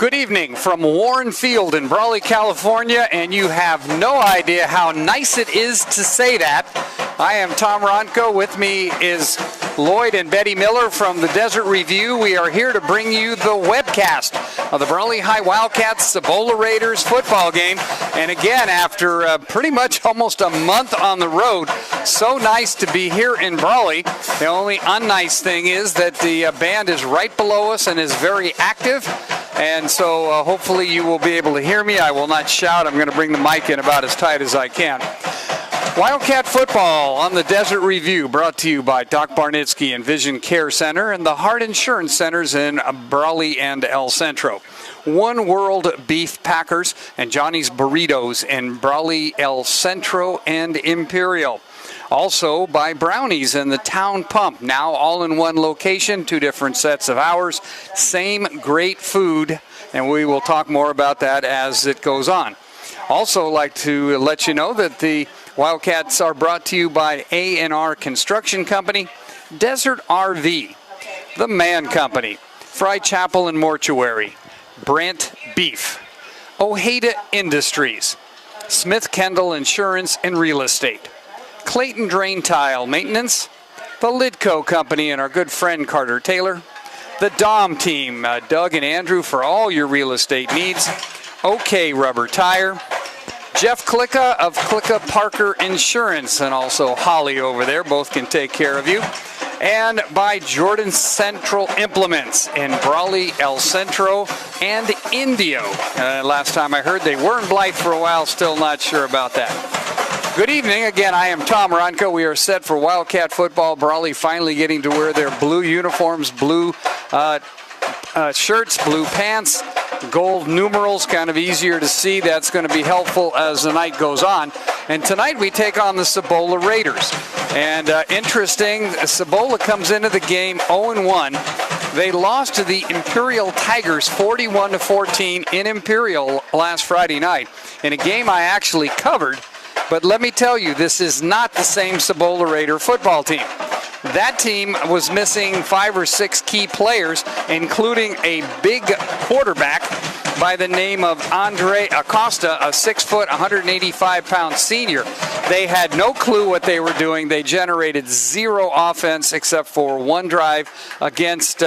Good evening from Warren Field in Brawley, California, and you have no idea how nice it is to say that. I am Tom Ronco. With me is Lloyd and Betty Miller from the Desert Review. We are here to bring you the webcast of the Brawley High Wildcats Cibola Raiders football game. And again, after pretty much almost a month on the road, so nice to be here in Brawley. The only unnice thing is that the band is right below us and is very active. And so hopefully you will be able to hear me. I will not shout. I'm going to bring the mic in about as tight as I can. Wildcat football on the Desert Review, brought to you by Doc Barnitsky and Vision Care Center and the Heart Insurance Centers in Brawley and El Centro. One World Beef Packers and Johnny's Burritos in Brawley, El Centro, and Imperial. Also by Brownies and the Town Pump, now all in one location, two different sets of hours, same great food, and we will talk more about that as it goes on. Also like to let you know that the Wildcats are brought to you by A&R Construction Company, Desert RV, The Man Company, Fry Chapel and Mortuary, Brant Beef, Ojeda Industries, Smith Kendall Insurance and Real Estate, Clayton Drain Tile Maintenance, the Lidco Company and our good friend Carter Taylor, the Dom Team, Doug and Andrew for all your real estate needs, OK Rubber Tire, Jeff Klicka of Klicka Parker Insurance, and also Holly over there, both can take care of you, and by Jordan Central Implements in Brawley, El Centro, and Indio. Last time I heard they were in Blythe for a while, still not sure about that. Good evening. Again, I am Tom Ronco. We are set for Wildcat football. Brawley finally getting to wear their blue uniforms, blue shirts, blue pants, gold numerals, kind of easier to see. That's going to be helpful as the night goes on. And tonight we take on the Cibola Raiders. And interesting, Cibola comes into the game 0-1. They lost to the Imperial Tigers 41-14 in Imperial last Friday night in a game I actually covered. But let me tell you, this is not the same Cibola Raider football team. That team was missing 5 or 6 key players, including a big quarterback by the name of Andre Acosta, a 6-foot, 185-pound senior. They had no clue what they were doing. They generated zero offense except for one drive against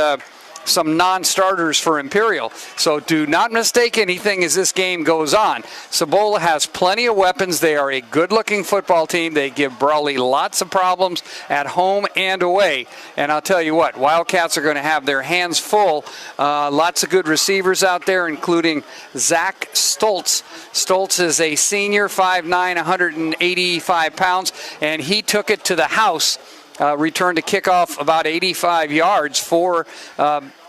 some non-starters for Imperial. So do not mistake anything as this game goes on. Cibola has plenty of weapons. They are a good-looking football team. They give Brawley lots of problems at home and away. And I'll tell you what, Wildcats are going to have their hands full. Lots of good receivers out there, including Zach Stoltz. Stoltz is a senior, 5'9", 185 pounds, and he took it to the house. Returned to kickoff about 85 yards for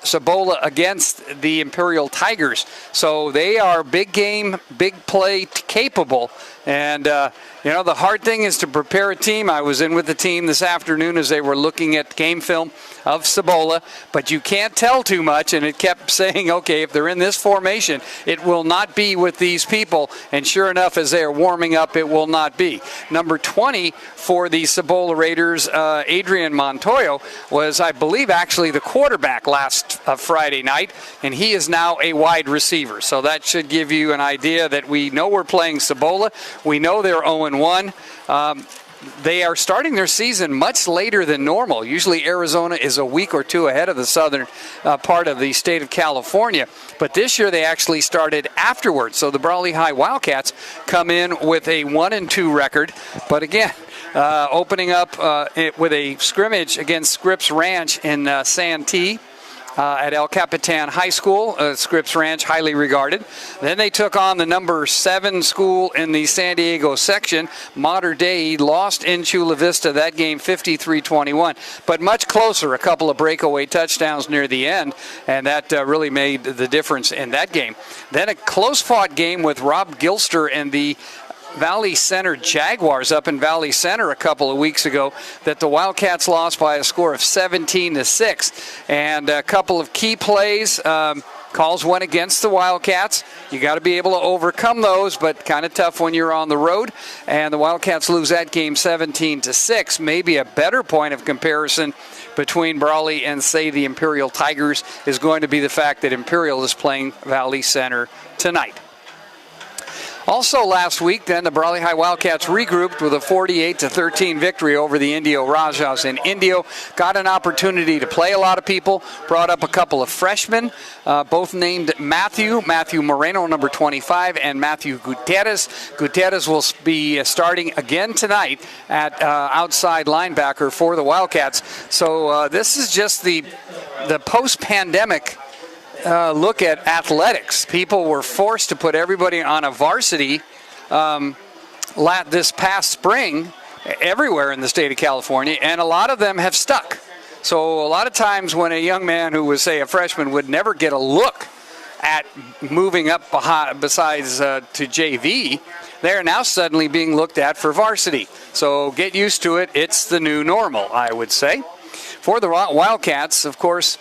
Cibola against the Imperial Tigers. So they are big game, big play capable. And, the hard thing is to prepare a team. I was in with the team this afternoon as they were looking at game film of Cibola, but you can't tell too much, and it kept saying, okay, if they're in this formation, it will not be with these people, and sure enough, as they are warming up, it will not be. Number 20 for the Cibola Raiders, Adrian Montoyo, was, I believe, actually the quarterback last Friday night, and he is now a wide receiver, so that should give you an idea that we know we're playing Cibola. We know they're 0-1. They are starting their season much later than normal. Usually Arizona is a week or two ahead of the southern part of the state of California. But this year they actually started afterwards. So the Brawley High Wildcats come in with a 1-2 record. But again, opening up with a scrimmage against Scripps Ranch in Santee. At El Capitan High School, Scripps Ranch, highly regarded. Then they took on the number 7 school in the San Diego section. Mater Dei lost in Chula Vista that game 53-21, but much closer, a couple of breakaway touchdowns near the end, and that really made the difference in that game. Then a close-fought game with Rob Gilster and the Valley Center Jaguars up in Valley Center a couple of weeks ago that the Wildcats lost by a score of 17-6. And a couple of key plays. Calls went against the Wildcats. You got to be able to overcome those, but kind of tough when you're on the road. And the Wildcats lose that game 17-6. Maybe a better point of comparison between Brawley and, say, the Imperial Tigers is going to be the fact that Imperial is playing Valley Center tonight. Also last week, then, the Brawley High Wildcats regrouped with a 48-13 victory over the Indio Rajas. And Indio got an opportunity to play a lot of people, brought up a couple of freshmen, both named Matthew Moreno, number 25, and Matthew Gutierrez. Gutierrez will be starting again tonight at outside linebacker for the Wildcats. So this is just the post-pandemic look at athletics. People were forced to put everybody on a varsity this past spring everywhere in the state of California, and a lot of them have stuck. So a lot of times when a young man who was, say, a freshman would never get a look at moving up besides to JV, they're now suddenly being looked at for varsity. So get used to it. It's the new normal, I would say. For the Wildcats, of course,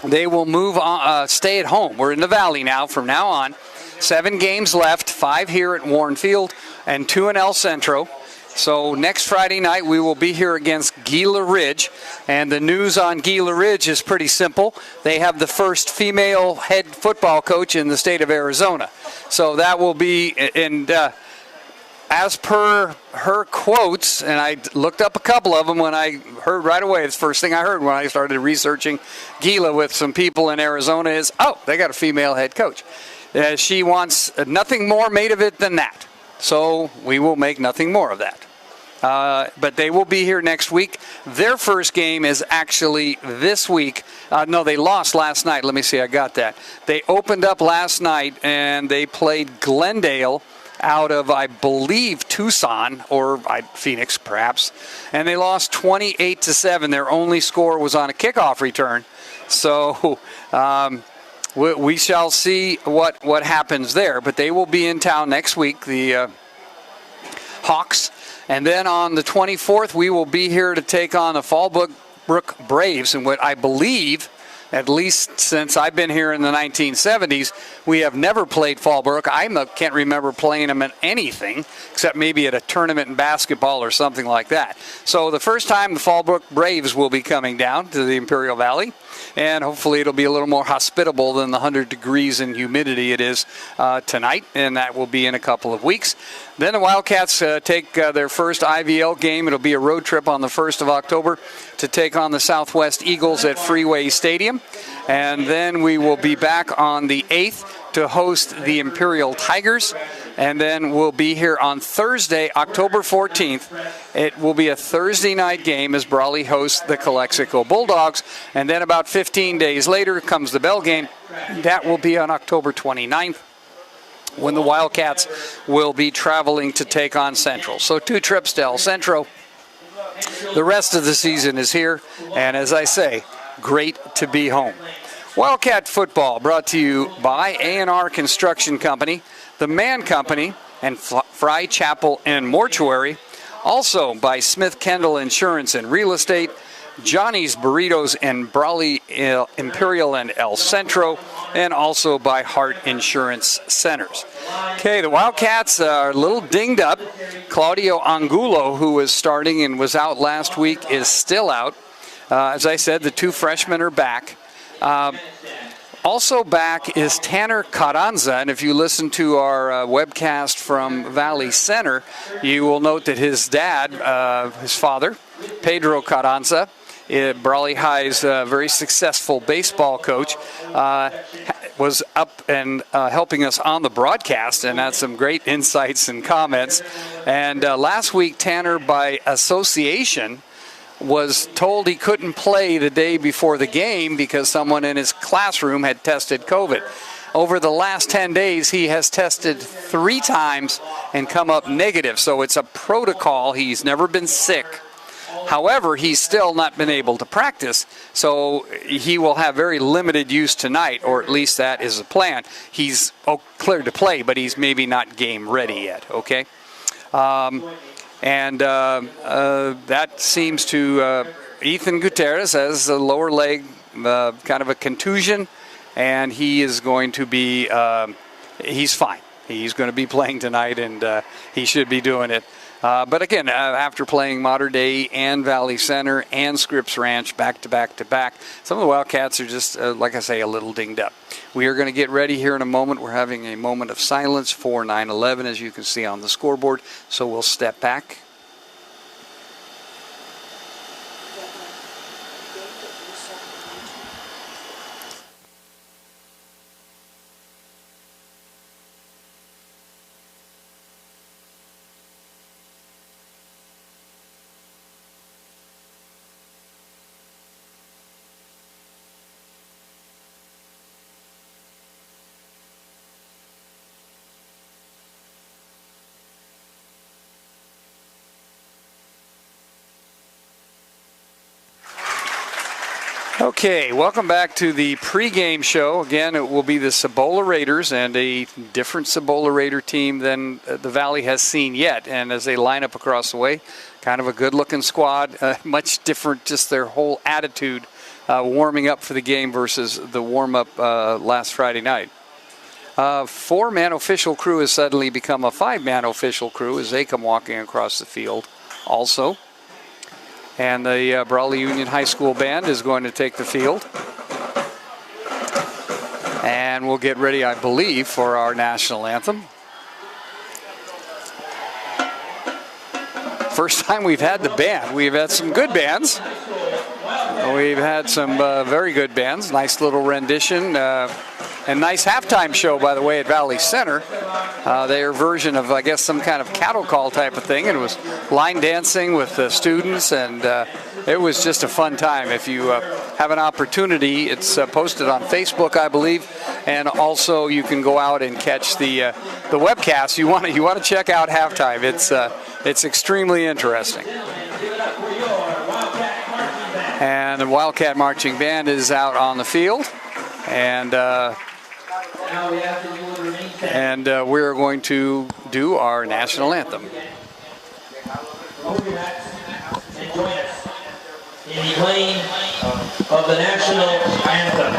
they will move on, stay at home. We're in the Valley now from now on. 7 games left, 5 here at Warren Field and 2 in El Centro. So next Friday night we will be here against Gila Ridge. And the news on Gila Ridge is pretty simple. They have the first female head football coach in the state of Arizona. So that will be, and as per her quotes, and I looked up a couple of them when I heard right away, it's the first thing I heard when I started researching Gila with some people in Arizona is, oh, they got a female head coach. She wants nothing more made of it than that. So we will make nothing more of that. But they will be here next week. Their first game is actually this week. No, they lost last night. Let me see, I got that. They opened up last night and they played Glendale out of, I believe, Tucson or Phoenix, perhaps. And they lost 28-7. Their only score was on a kickoff return. So we shall see what happens there. But they will be in town next week, the Hawks. And then on the 24th, we will be here to take on the Fallbrook Braves. And what I believe, at least since I've been here in the 1970s, we have never played Fallbrook. I can't remember playing them in anything, except maybe at a tournament in basketball or something like that. So the first time the Fallbrook Braves will be coming down to the Imperial Valley, and hopefully it'll be a little more hospitable than the 100 degrees and humidity it is tonight, and that will be in a couple of weeks. Then the Wildcats take their first IVL game. It'll be a road trip on the 1st of October to take on the Southwest Eagles at Freeway Stadium. And then we will be back on the 8th to host the Imperial Tigers. And then we'll be here on Thursday, October 14th. It will be a Thursday night game as Brawley hosts the Calexico Bulldogs. And then about 15 days later comes the Bell game. That will be on October 29th. When the Wildcats will be traveling to take on Central. So 2 trips to El Centro. The rest of the season is here, and as I say, great to be home. Wildcat football brought to you by A&R Construction Company, the Mann Company, and Fry Chapel and Mortuary. Also by Smith Kendall Insurance and Real Estate, Johnny's Burritos and Brawley Imperial and El Centro, and also by Hart Insurance Centers. Okay, the Wildcats are a little dinged up. Claudio Angulo, who was starting and was out last week, is still out. As I said, the 2 freshmen are back. Also back is Tanner Carranza, and if you listen to our webcast from Valley Center, you will note that his dad, his father, Pedro Carranza, Brawley High's very successful baseball coach, was up and helping us on the broadcast and had some great insights and comments. And last week, Tanner, by association, was told he couldn't play the day before the game because someone in his classroom had tested COVID. Over the last 10 days, he has tested 3 times and come up negative. So it's a protocol. He's never been sick. However, he's still not been able to practice, so he will have very limited use tonight, or at least that is the plan. He's cleared to play, but he's maybe not game ready yet, okay? That seems to Ethan Gutierrez has a lower leg, kind of a contusion, and he is going to be, he's fine. He's going to be playing tonight, and he should be doing it But again, after playing Mater Dei and Valley Center and Scripps Ranch back to back to back, some of the Wildcats are just, like I say, a little dinged up. We are going to get ready here in a moment. We're having a moment of silence for 9/11, as you can see on the scoreboard. So we'll step back. Okay, welcome back to the pregame show. Again, it will be the Cibola Raiders, and a different Cibola Raider team than the Valley has seen yet. And as they line up across the way, kind of a good-looking squad, much different, just their whole attitude warming up for the game versus the warm-up last Friday night. Four-man official crew has suddenly become a five-man official crew as they come walking across the field also. And the Brawley Union High School Band is going to take the field. And we'll get ready, I believe, for our national anthem. First time we've had the band. We've had some good bands. We've had some very good bands. Nice little rendition. And nice halftime show, by the way, at Valley Center. Their version of, I guess, some kind of cattle call type of thing. And it was line dancing with the students, and it was just a fun time. If you have an opportunity, it's posted on Facebook, I believe, and also you can go out and catch the webcast. You want to check out halftime. It's extremely interesting. And the Wildcat Marching Band is out on the field, and we're going to do our national anthem. In the playing of the national anthem.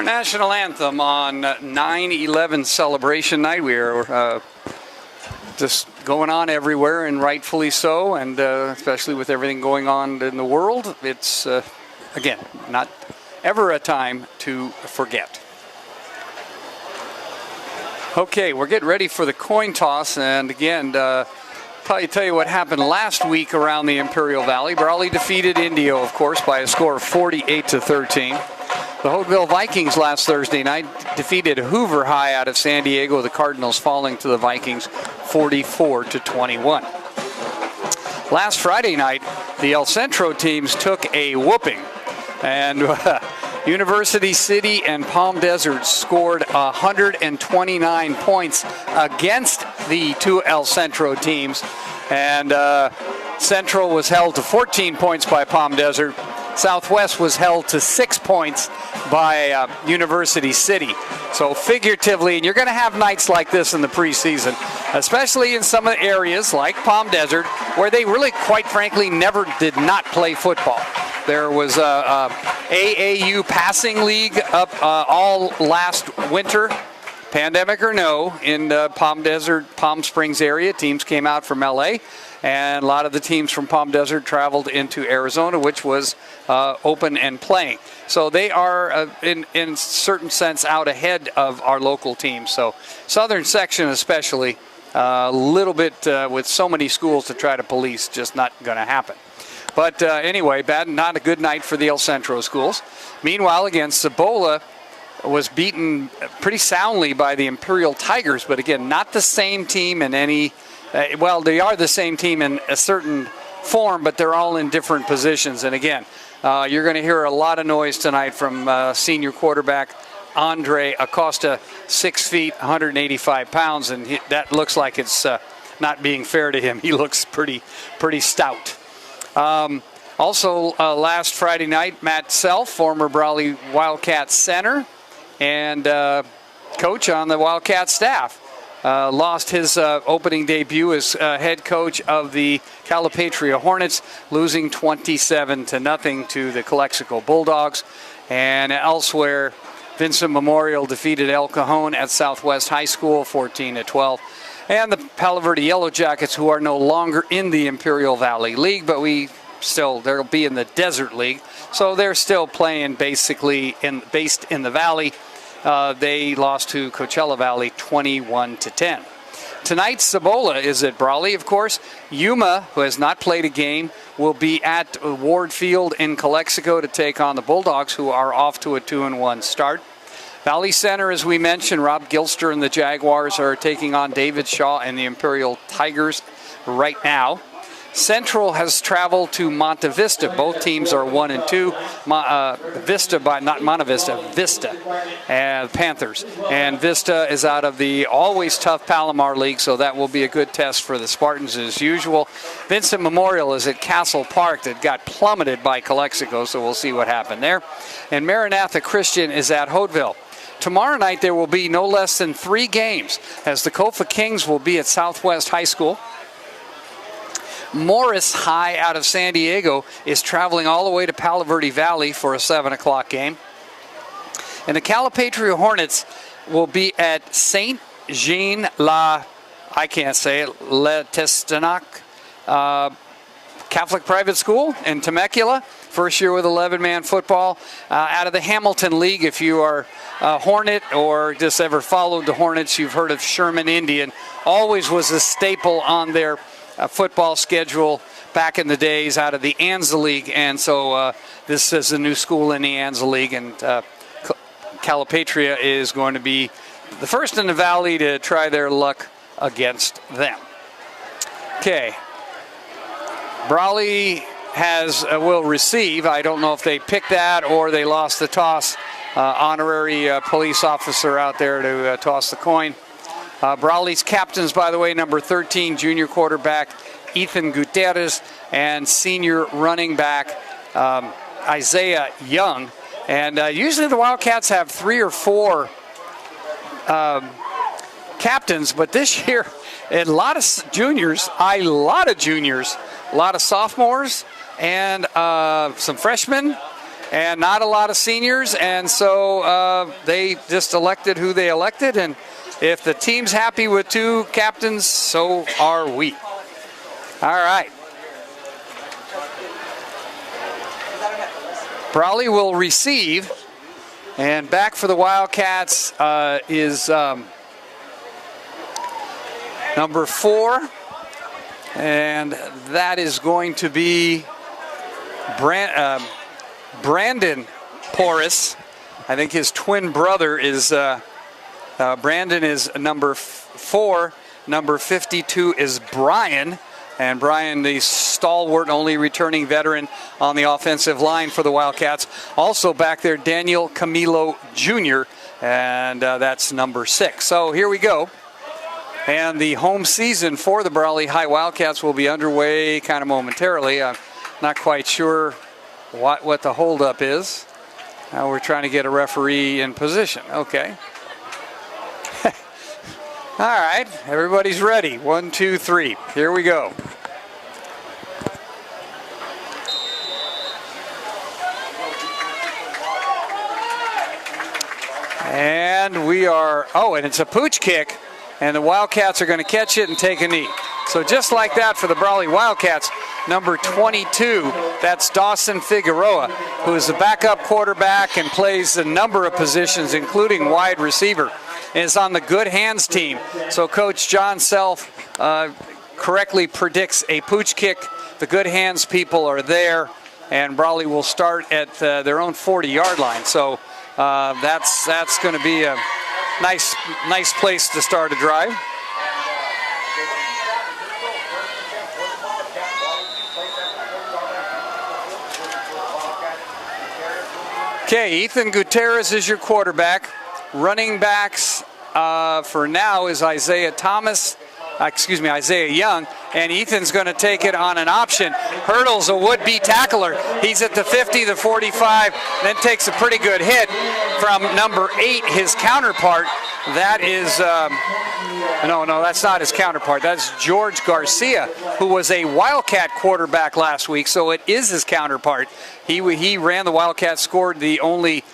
National anthem on 9/11 celebration night. We are just going on everywhere, and rightfully so, and especially with everything going on in the world, it's again not ever a time to forget. Okay, we're getting ready for the coin toss, and again, probably tell you what happened last week around the Imperial Valley. Brawley defeated Indio, of course, by a score of 48-13. The Hogueville Vikings last Thursday night defeated Hoover High out of San Diego, the Cardinals falling to the Vikings 44-21. Last Friday night, the El Centro teams took a whooping, and University City and Palm Desert scored 129 points against the two El Centro teams, and Central was held to 14 points by Palm Desert. Southwest was held to 6 points by University City. So figuratively, and you're going to have nights like this in the preseason, especially in some of the areas like Palm Desert, where they really, quite frankly, did not play football. There was a AAU passing league up all last winter, pandemic or no, in Palm Desert, Palm Springs area. Teams came out from LA, and a lot of the teams from Palm Desert traveled into Arizona, which was open and playing. So they are, in certain sense, out ahead of our local teams. So southern section especially, a little bit with so many schools to try to police, just not going to happen. But anyway, not a good night for the El Centro schools. Meanwhile, again, Cibola was beaten pretty soundly by the Imperial Tigers, but again, not the same team in any, well, they are the same team in a certain form, but they're all in different positions. And again, you're going to hear a lot of noise tonight from senior quarterback Andre Acosta, 6 feet, 185 pounds, and that looks like it's not being fair to him. He looks pretty stout. Also, last Friday night, Matt Self, former Brawley Wildcat center and coach on the Wildcat staff, lost his opening debut as head coach of the Calipatria Hornets, losing 27-0 to the Calexico Bulldogs. And elsewhere, Vincent Memorial defeated El Cajon at Southwest High School 14-12. And the Palo Verde Yellow Jackets, who are no longer in the Imperial Valley League, but they'll be in the Desert League. So they're still playing basically based in the Valley. They lost to Coachella Valley 21-10. Tonight, Cibola is at Brawley, of course. Yuma, who has not played a game, will be at Ward Field in Calexico to take on the Bulldogs, who are off to a 2-1 start. Valley Center, as we mentioned, Rob Gilster and the Jaguars are taking on David Shaw and the Imperial Tigers right now. Central has traveled to Monte Vista. Both teams are 1-2. Vista, Panthers. And Vista is out of the always tough Palomar League, so that will be a good test for the Spartans as usual. Vincent Memorial is at Castle Park that got plummeted by Calexico, so we'll see what happened there. And Maranatha Christian is at Hauteville. Tomorrow night there will be no less than 3 games, as the Kofa Kings will be at Southwest High School. Morris High out of San Diego is traveling all the way to Palo Verde Valley for a 7 o'clock game. And the Calipatria Hornets will be at St. Jean La Testanac Catholic Private School in Temecula. First year with 11-man football. Out of the Hamilton League, if you are a Hornet or just ever followed the Hornets, you've heard of Sherman Indian. Always was a staple on their football schedule back in the days out of the Anza League. And so this is a new school in the Anza League, and Calipatria is going to be the first in the Valley to try their luck against them. Okay. Brawley will receive. I don't know if they picked that or they lost the toss. Honorary police officer out there to toss the coin. Brawley's captains, by the way, number 13, junior quarterback Ethan Gutierrez, and senior running back Isaiah Young. And usually the Wildcats have 3 or 4 captains, but this year a lot of juniors, a lot of sophomores, and some freshmen, and not a lot of seniors. And so they just elected who they elected, and if the team's happy with 2 captains, so are we. All right. Brawley will receive, and back for the Wildcats is number 4, and that is going to be Brandon Porras. I think his twin brother is Brandon is number 4. Number 52 is Brian. And Brian, the stalwart, only returning veteran on the offensive line for the Wildcats. Also back there, Daniel Camilo Jr., and that's number 6. So here we go. And the home season for the Brawley High Wildcats will be underway kind of momentarily. I'm not quite sure what the holdup is. Now we're trying to get a referee in position. Okay. All right, everybody's ready. 1, 2, 3. Here we go. And we are, and it's a pooch kick, and the Wildcats are going to catch it and take a knee. So just like that for the Brawley Wildcats, number 22, that's Dawson Figueroa, who is the backup quarterback and plays a number of positions, including wide receiver, and is on the good hands team. So Coach John Self correctly predicts a pooch kick. The good hands people are there, and Brawley will start at their own 40-yard line. So that's going to be a nice place to start a drive. Okay, Ethan Gutierrez is your quarterback. Running backs for now is Isaiah Young, and Ethan's going to take it on an option. Hurdles a would-be tackler. He's at the 50, the 45, then takes a pretty good hit from number 8, his counterpart. That is, no, that's not his counterpart. That's George Garcia, who was a Wildcat quarterback last week, so it is his counterpart. He ran the Wildcats, scored the only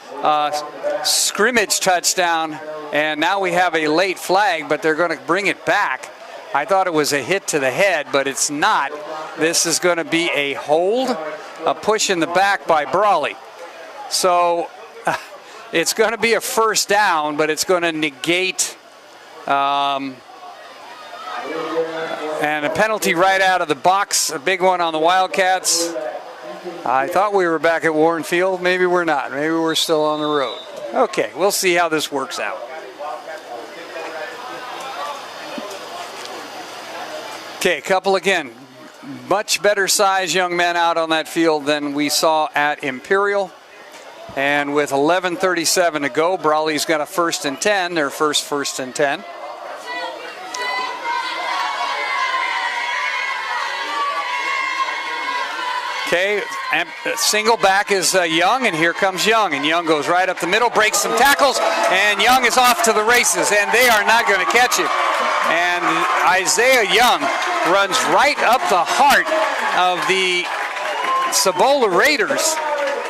scrimmage touchdown, and now we have a late flag, but they're going to bring it back. I thought it was a hit to the head, but it's not. This is going to be a hold, a push in the back by Brawley. So it's going to be a first down, but it's going to negate and a penalty right out of the box, a big one on the Wildcats. I thought we were back at Warren Field. Maybe we're not. Maybe we're still on the road. Okay, we'll see how this works out. Okay, a couple again. Much better size young men out on that field than we saw at Imperial. And with 11:37 to go, Brawley's got a 1st and 10, their first 1st and 10. Okay, and single back is Young, and here comes Young. And Young goes right up the middle, breaks some tackles, and Young is off to the races, and they are not going to catch it. And Isaiah Young runs right up the heart of the Cibola Raiders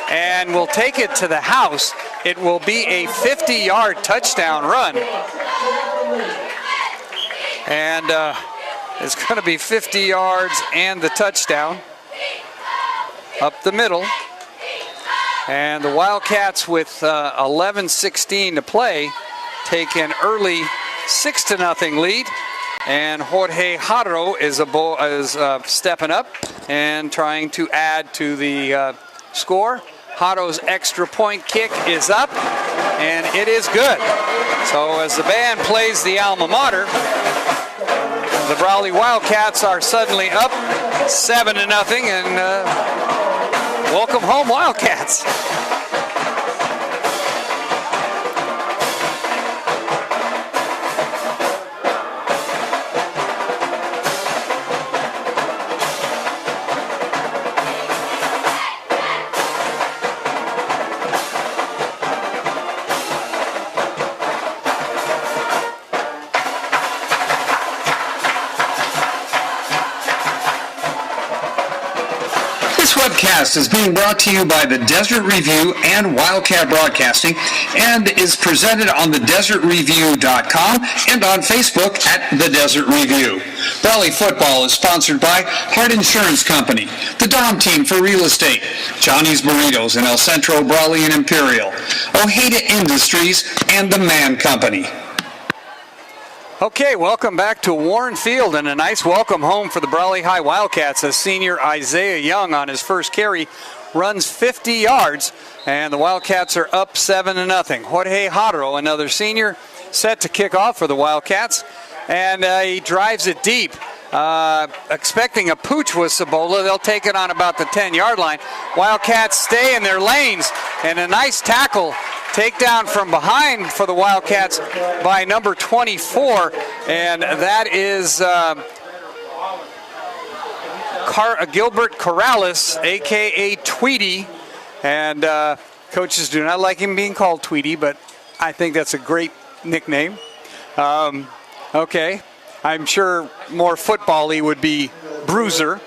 and will take it to the house. It will be a 50-yard touchdown run. And it's going to be 50 yards and the touchdown up the middle. And the Wildcats with 11:16 to play take an early 6-0 lead. And Jorge Haro is stepping up and trying to add to the score. Haro's extra point kick is up, and it is good. So as the band plays the alma mater, the Brawley Wildcats are suddenly up 7-0, and welcome home, Wildcats. This webcast is being brought to you by the Desert Review and Wildcat Broadcasting and is presented on thedesertreview.com and on Facebook at The Desert Review. Brawley football is sponsored by Hart Insurance Company, the Dom Team for Real Estate, Johnny's Burritos in El Centro, Brawley and Imperial, Ojeda Industries, and the Man Company. Okay, welcome back to Warren Field, and a nice welcome home for the Brawley High Wildcats as senior Isaiah Young on his first carry runs 50 yards, and the Wildcats are up 7-0. Jorge Haro, another senior, set to kick off for the Wildcats, and he drives it deep. Expecting a pooch with Cibola. They'll take it on about the 10-yard line. Wildcats stay in their lanes, and a nice tackle. Takedown from behind for the Wildcats by number 24, and that is Gilbert Corrales, a.k.a. Tweety, And coaches do not like him being called Tweety, but I think that's a great nickname. Okay. I'm sure more football-y would be Bruiser.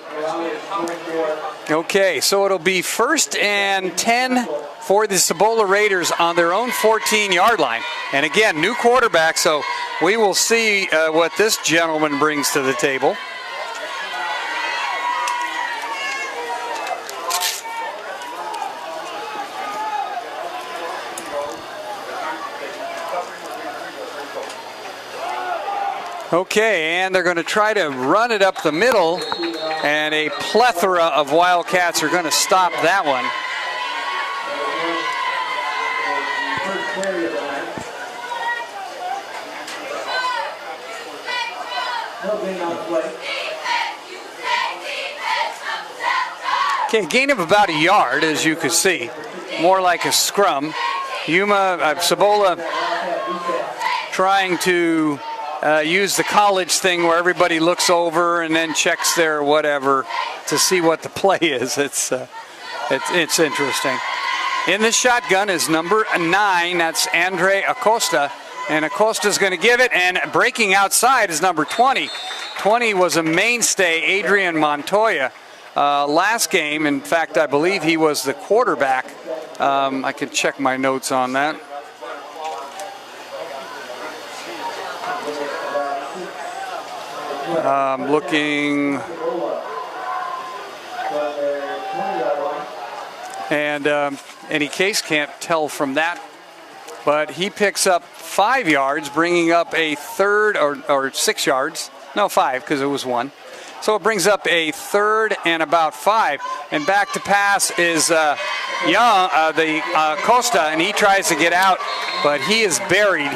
Okay, so it'll be 1st and 10 for the Cibola Raiders on their own 14-yard line. And again, new quarterback, so we will see what this gentleman brings to the table. Okay, and they're going to try to run it up the middle, and a plethora of Wildcats are going to stop that one. Okay, gain of about a yard, as you can see. More like a scrum. Cibola trying to use the college thing where everybody looks over and then checks their whatever to see what the play is. It's interesting. In the shotgun is number 9. That's Andre Acosta. And Acosta's going to give it, and breaking outside is number 20. 20 was a mainstay, Adrian Montoya, last game. In fact, I believe he was the quarterback. I can check my notes on that. Looking, and any case can't tell from that, but he picks up 5 yards, bringing up a third, or 6 yards. No, 5, because it was 1. So it brings up a third and about 5. And back to pass is Costa, and he tries to get out, but he is buried.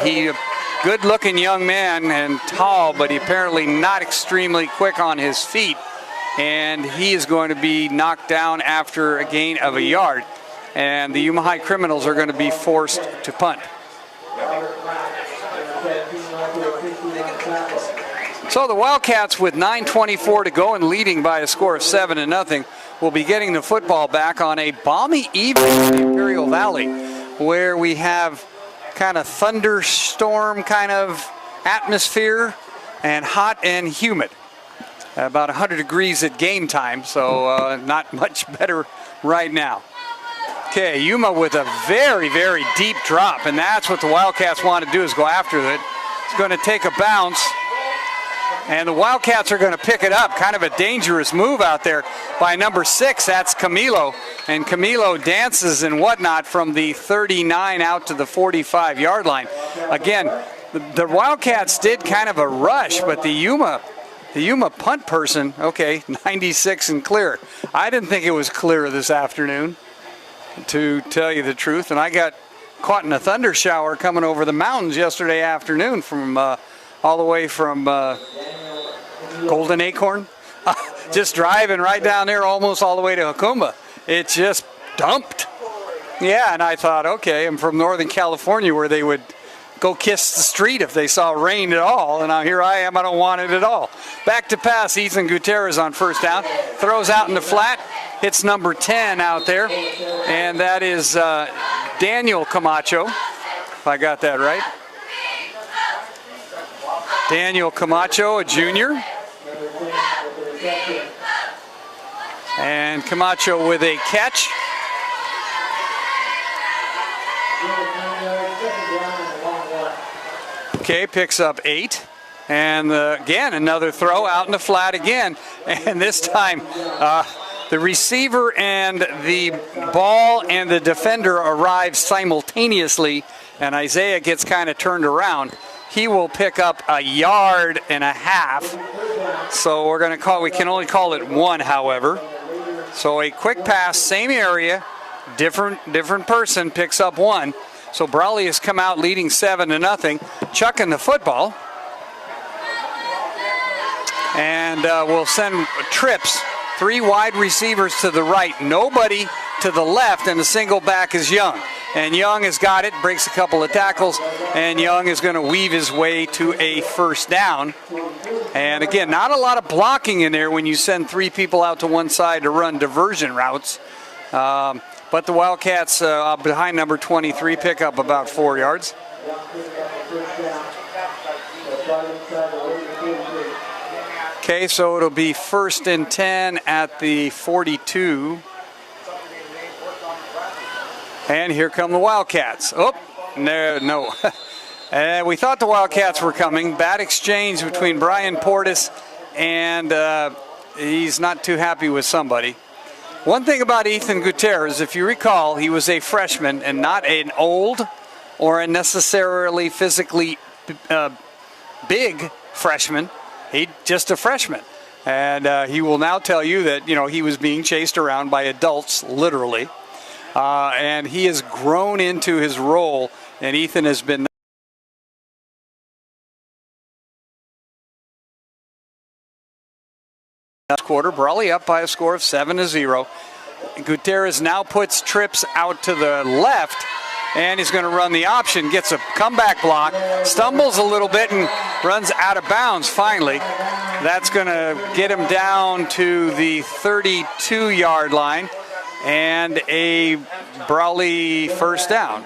Good-looking young man and tall, but he apparently not extremely quick on his feet. And he is going to be knocked down after a gain of a yard. And the Yuma High Criminals are going to be forced to punt. So the Wildcats, with 9:24 to go and leading by a score of 7-0, will be getting the football back on a balmy evening in the Imperial Valley, where we have kind of thunderstorm kind of atmosphere and hot and humid. About 100 degrees at game time, so not much better right now. Okay, Yuma with a very, very deep drop, and that's what the Wildcats want to do, is go after it. It's going to take a bounce, and the Wildcats are going to pick it up. Kind of a dangerous move out there by number 6. That's Camilo, and Camilo dances and whatnot from the 39 out to the 45-yard line. Again, the Wildcats did kind of a rush, but the Yuma punt person, okay, 96 and clear. I didn't think it was clear this afternoon, to tell you the truth, and I got caught in a thunder shower coming over the mountains yesterday afternoon from all the way from Golden Acorn, just driving right down there almost all the way to Jacumba. It just dumped. Yeah, and I thought, okay, I'm from Northern California where they would go kiss the street if they saw rain at all, and now here I am, I don't want it at all. Back to pass, Ethan Gutierrez on first down, throws out in the flat, hits number 10 out there, and that is Daniel Camacho, if I got that right. Daniel Camacho, a junior. And Camacho with a catch. Okay, picks up 8. And again, another throw out in the flat again. And this time, the receiver and the ball and the defender arrive simultaneously, and Isaiah gets kind of turned around. He will pick up a yard and a half. So we can only call it 1, however. So a quick pass, same area, different person picks up 1. So Brawley has come out leading 7-0, chucking the football. And we'll send trips, 3 wide receivers to the right, nobody to the left, and the single back is Young. And Young has got it, breaks a couple of tackles, and Young is going to weave his way to a first down. And again, not a lot of blocking in there when you send 3 people out to one side to run diversion routes. But the Wildcats behind number 23 pick up about 4 yards. Okay, so it'll be 1st and 10 at the 42. And here come the Wildcats. Oh, no. And we thought the Wildcats were coming. Bad exchange between Brian Portis, and he's not too happy with somebody. One thing about Ethan Gutierrez, if you recall, he was a freshman and not an old or a necessarily physically big freshman. He's just a freshman. And he will now tell you that, he was being chased around by adults, literally. And he has grown into his role, and Ethan has been quarter. Brawley up by a score of 7-0. Gutierrez now puts trips out to the left, and he's going to run the option, gets a comeback block, stumbles a little bit, and runs out of bounds finally. That's going to get him down to the 32-yard line, and a Brawley first down.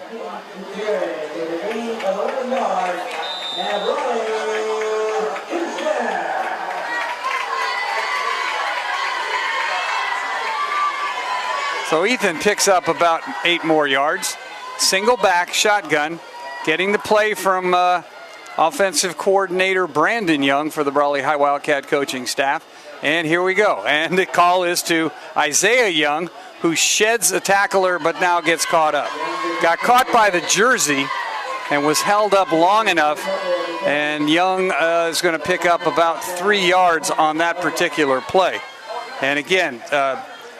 So Ethan picks up about 8 more yards. Single back, shotgun, getting the play from offensive coordinator Brandon Young for the Brawley High Wildcat coaching staff. And here we go. And the call is to Isaiah Young, who sheds a tackler but now gets caught up. Got caught by the jersey and was held up long enough. And Young is going to pick up about 3 yards on that particular play. And again,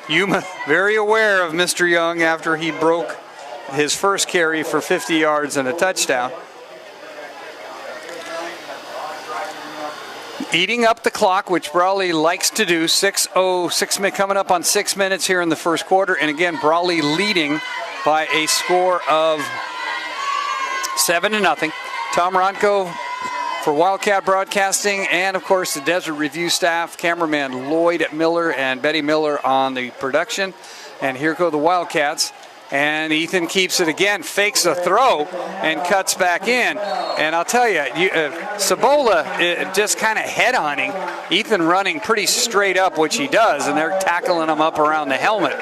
Yuma very aware of Mr. Young after he broke his first carry for 50 yards and a touchdown. Eating up the clock, which Brawley likes to do. 6:06 coming up on 6 minutes here in the first quarter. And again, Brawley leading by a score of 7-0. Tom Ronco for Wildcat Broadcasting, and of course the Desert Review staff, cameraman Lloyd Miller and Betty Miller on the production. And here go the Wildcats. And Ethan keeps it again, fakes a throw, and cuts back in. And I'll tell you, Cibola just kind of head-hunting. Ethan running pretty straight up, which he does, and they're tackling him up around the helmet.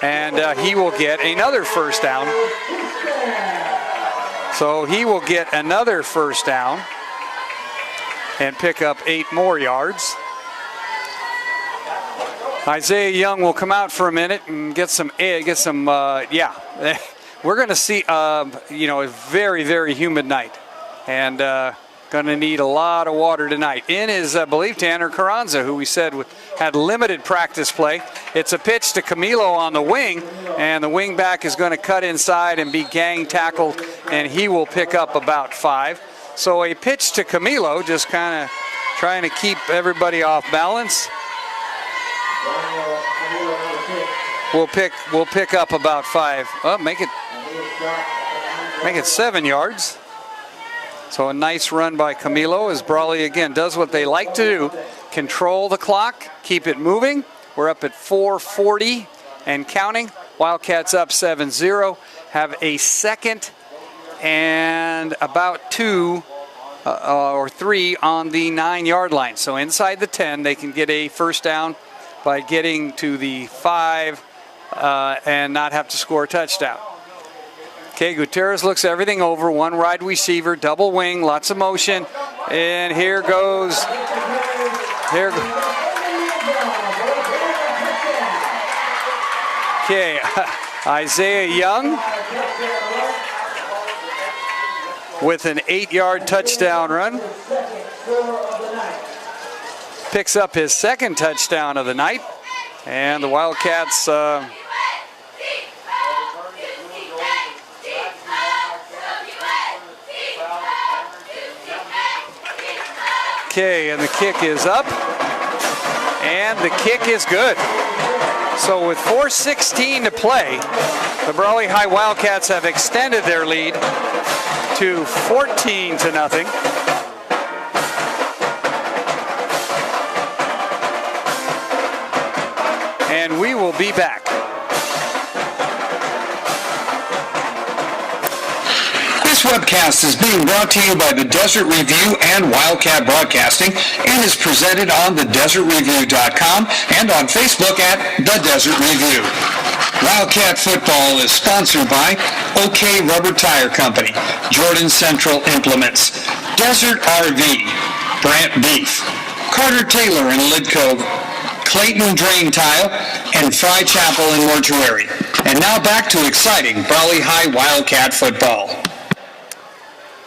And he will get another first down. So he will get another first down and pick up 8 more yards. Isaiah Young will come out for a minute and get some. We're going to see, a very, very humid night, and going to need a lot of water tonight. In is, I believe, Tanner Carranza, who we said had limited practice play. It's a pitch to Camilo on the wing, and the wing back is going to cut inside and be gang tackled, and he will pick up about 5. So a pitch to Camilo, just kind of trying to keep everybody off balance. We'll pick up about 5. Oh, make it 7 yards. So a nice run by Camilo as Brawley again does what they like to do: control the clock, keep it moving. We're up at 4:40 and counting. Wildcats up 7-0. Have a second and about 2 or 3 on the 9-yard line. So inside the 10, they can get a first down by getting to the 5 and not have to score a touchdown. Okay, Gutierrez looks everything over. One wide receiver, double wing, lots of motion. And here goes. Okay, Isaiah Young with an 8-yard touchdown run. Picks up his second touchdown of the night, and the Wildcats okay, and the kick is up, and the kick is good. So with 4:16 to play, the Brawley High Wildcats have extended their lead to 14-0. And we will be back. This webcast is being brought to you by the Desert Review and Wildcat Broadcasting and is presented on thedesertreview.com and on Facebook at The Desert Review. Wildcat football is sponsored by OK Rubber Tire Company, Jordan Central Implements, Desert RV, Brant Beef, Carter Taylor and Lidco, Clayton Drain Tile, and Fry Chapel and Mortuary. And now back to exciting Brawley High Wildcat football.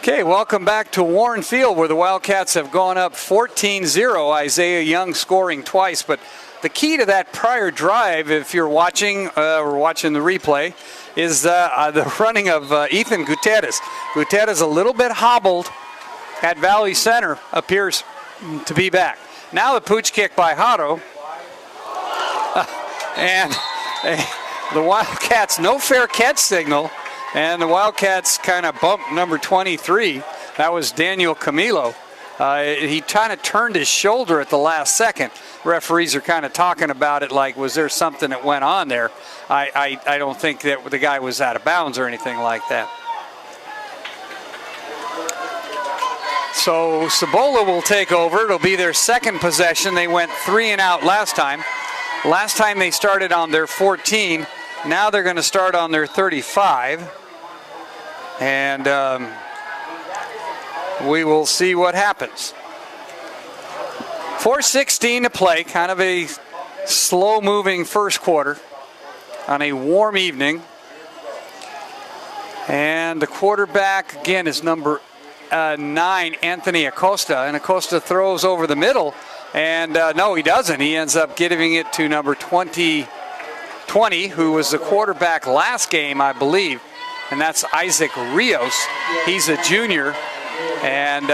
Okay, welcome back to Warren Field, where the Wildcats have gone up 14-0. Isaiah Young scoring twice, but the key to that prior drive, if you're watching or watching the replay, is the running of Ethan Gutierrez. Gutierrez a little bit hobbled at Valley Center, appears to be back. Now the pooch kick by Haro, and the Wildcats no fair catch signal. And the Wildcats kind of bumped number 23. That was Daniel Camilo. He kind of turned his shoulder at the last second. Referees are kind of talking about it like, was there something that went on there? I don't think that the guy was out of bounds or anything like that. So Cibola will take over. It'll be their second possession. They went 3 and out last time. Last time they started on their 14. Now they're going to start on their 35. And we will see what happens. 4:16 to play, kind of a slow-moving first quarter on a warm evening. And the quarterback, again, is number 9, Anthony Acosta. And Acosta throws over the middle. And no, he doesn't. He ends up giving it to number 20, who was the quarterback last game, I believe. And that's Isaac Rios. He's a junior, and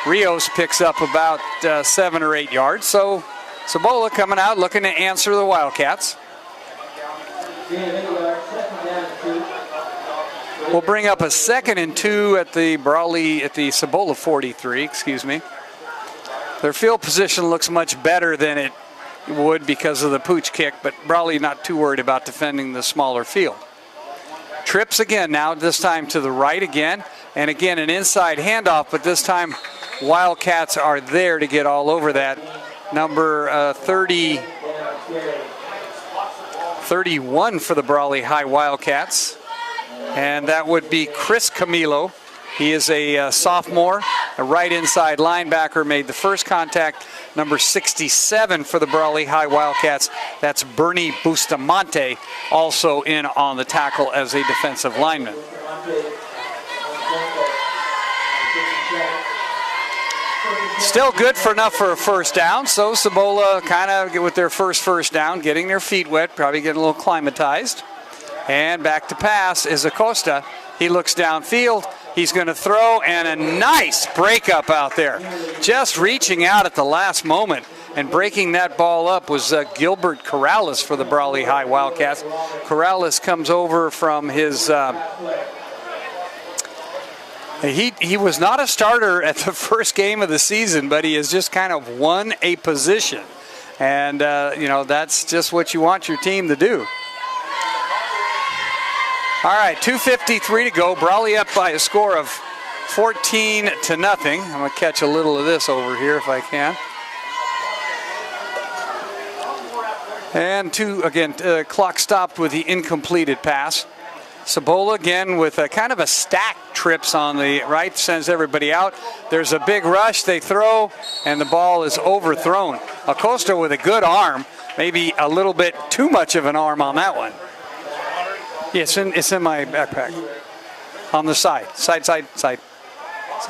Rios picks up about 7 or 8 yards. So Cibola coming out looking to answer the Wildcats. We'll bring up a 2nd and 2 at the Cibola 43, excuse me. Their field position looks much better than it would because of the pooch kick, but Brawley not too worried about defending the smaller field. Trips again now, this time to the right again. And again, an inside handoff, but this time Wildcats are there to get all over that. Number 31 for the Brawley High Wildcats. And that would be Chris Camilo. He is a sophomore, a right inside linebacker, made the first contact. Number 67 for the Brawley High Wildcats. That's Bernie Bustamante, also in on the tackle as a defensive lineman. Still good for enough for a first down. So Cibola kind of with their first down, getting their feet wet, probably getting a little climatized. And back to pass is Acosta. He looks downfield. He's going to throw, and a nice breakup out there. Just reaching out at the last moment and breaking that ball up was Gilbert Corrales for the Brawley High Wildcats. Corrales comes over from his... He was not a starter at the first game of the season, but he has just kind of won a position. And, that's just what you want your team to do. All right, 2:53 to go. Brawley up by a score of 14-0. I'm going to catch a little of this over here if I can. And clock stopped with the incompleted pass. Cibola again with a kind of a stack trips on the right, sends everybody out. There's a big rush, they throw, and the ball is overthrown. Acosta with a good arm, maybe a little bit too much of an arm on that one. Yeah, it's in my backpack. On the side. Side. It's a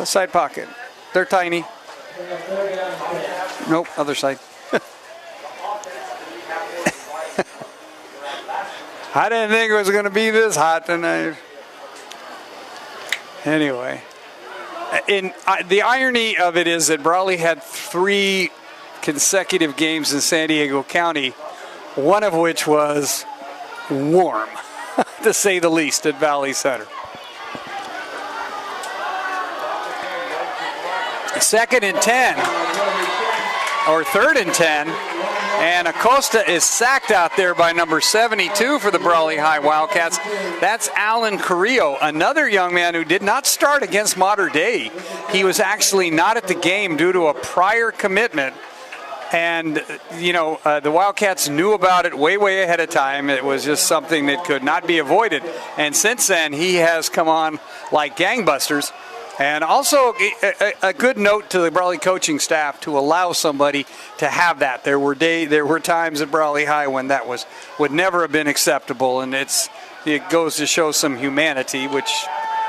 side pocket. They're tiny. Nope, other side. I didn't think it was going to be this hot tonight. Anyway. The irony of it is that Brawley had 3 consecutive games in San Diego County, one of which was warm, to say the least, at Valley Center. 2nd and 10, or 3rd and 10. And Acosta is sacked out there by number 72 for the Brawley High Wildcats. That's Alan Carrillo, another young man who did not start against Mater Dei. He was actually not at the game due to a prior commitment. And, the Wildcats knew about it way, way ahead of time. It was just something that could not be avoided. And since then, he has come on like gangbusters. And also a good note to the Brawley coaching staff to allow somebody to have that. There were times at Brawley High when that would never have been acceptable, and it goes to show some humanity, which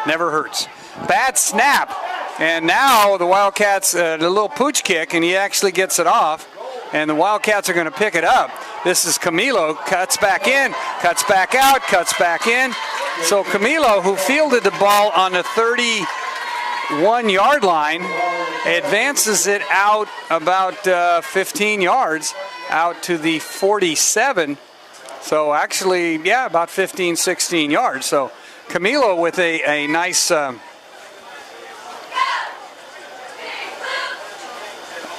never hurts. Bad snap, and now the Wildcats a little pooch kick, and he actually gets it off, and the Wildcats are going to pick it up. This is Camilo, cuts back in, cuts back out, cuts back in. So Camilo, who fielded the ball on the 31-yard line, advances it out about 15 yards out to the 47. So actually, about 15, 16 yards. So Camilo with a nice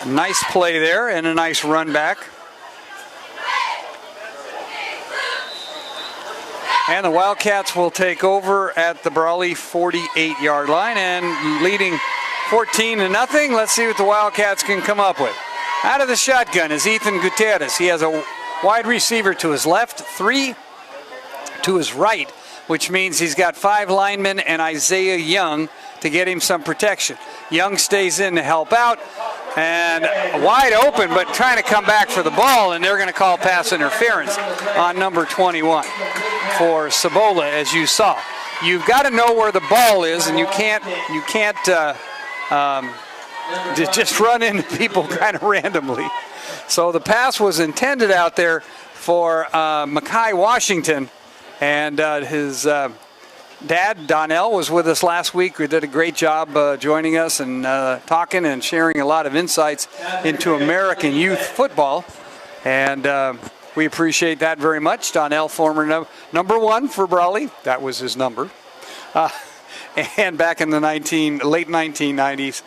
nice play there and a nice run back. And the Wildcats will take over at the Brawley 48-yard line and leading 14-0. Let's see what the Wildcats can come up with. Out of the shotgun is Ethan Gutierrez. He has a wide receiver to his left, 3 to his right, which means he's got 5 linemen and Isaiah Young to get him some protection. Young stays in to help out, and wide open, but trying to come back for the ball, and they're going to call pass interference on number 21 for Cibola, as you saw. You've got to know where the ball is, and you can't just run into people kind of randomly. So the pass was intended out there for Mackay Washington, and his dad, Donnell, was with us last week. He did a great job joining us and talking and sharing a lot of insights into American youth football. And we appreciate that very much. Donnell, former number 1 for Brawley. That was his number. And back in the late 1990s.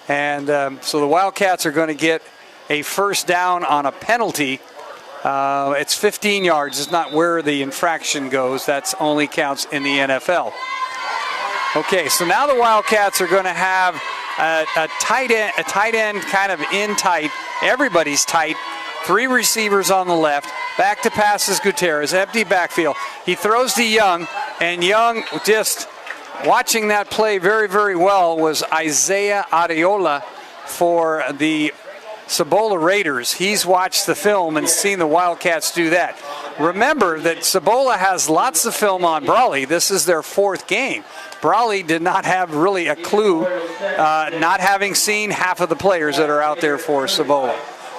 And so the Wildcats are going to get a first down on a penalty. It's 15 yards. It's not where the infraction goes. That's only counts in the NFL. Okay, so now the Wildcats are going to have a tight end kind of in tight. Everybody's tight. 3 receivers on the left. Back to passes Gutierrez. Empty backfield. He throws to Young, and Young, just watching that play very, very well, was Isaiah Areola for the Cibola Raiders. He's watched the film and seen the Wildcats do that. Remember that Cibola has lots of film on Brawley. This is their 4th game. Brawley did not have really a clue, not having seen half of the players that are out there for Cibola.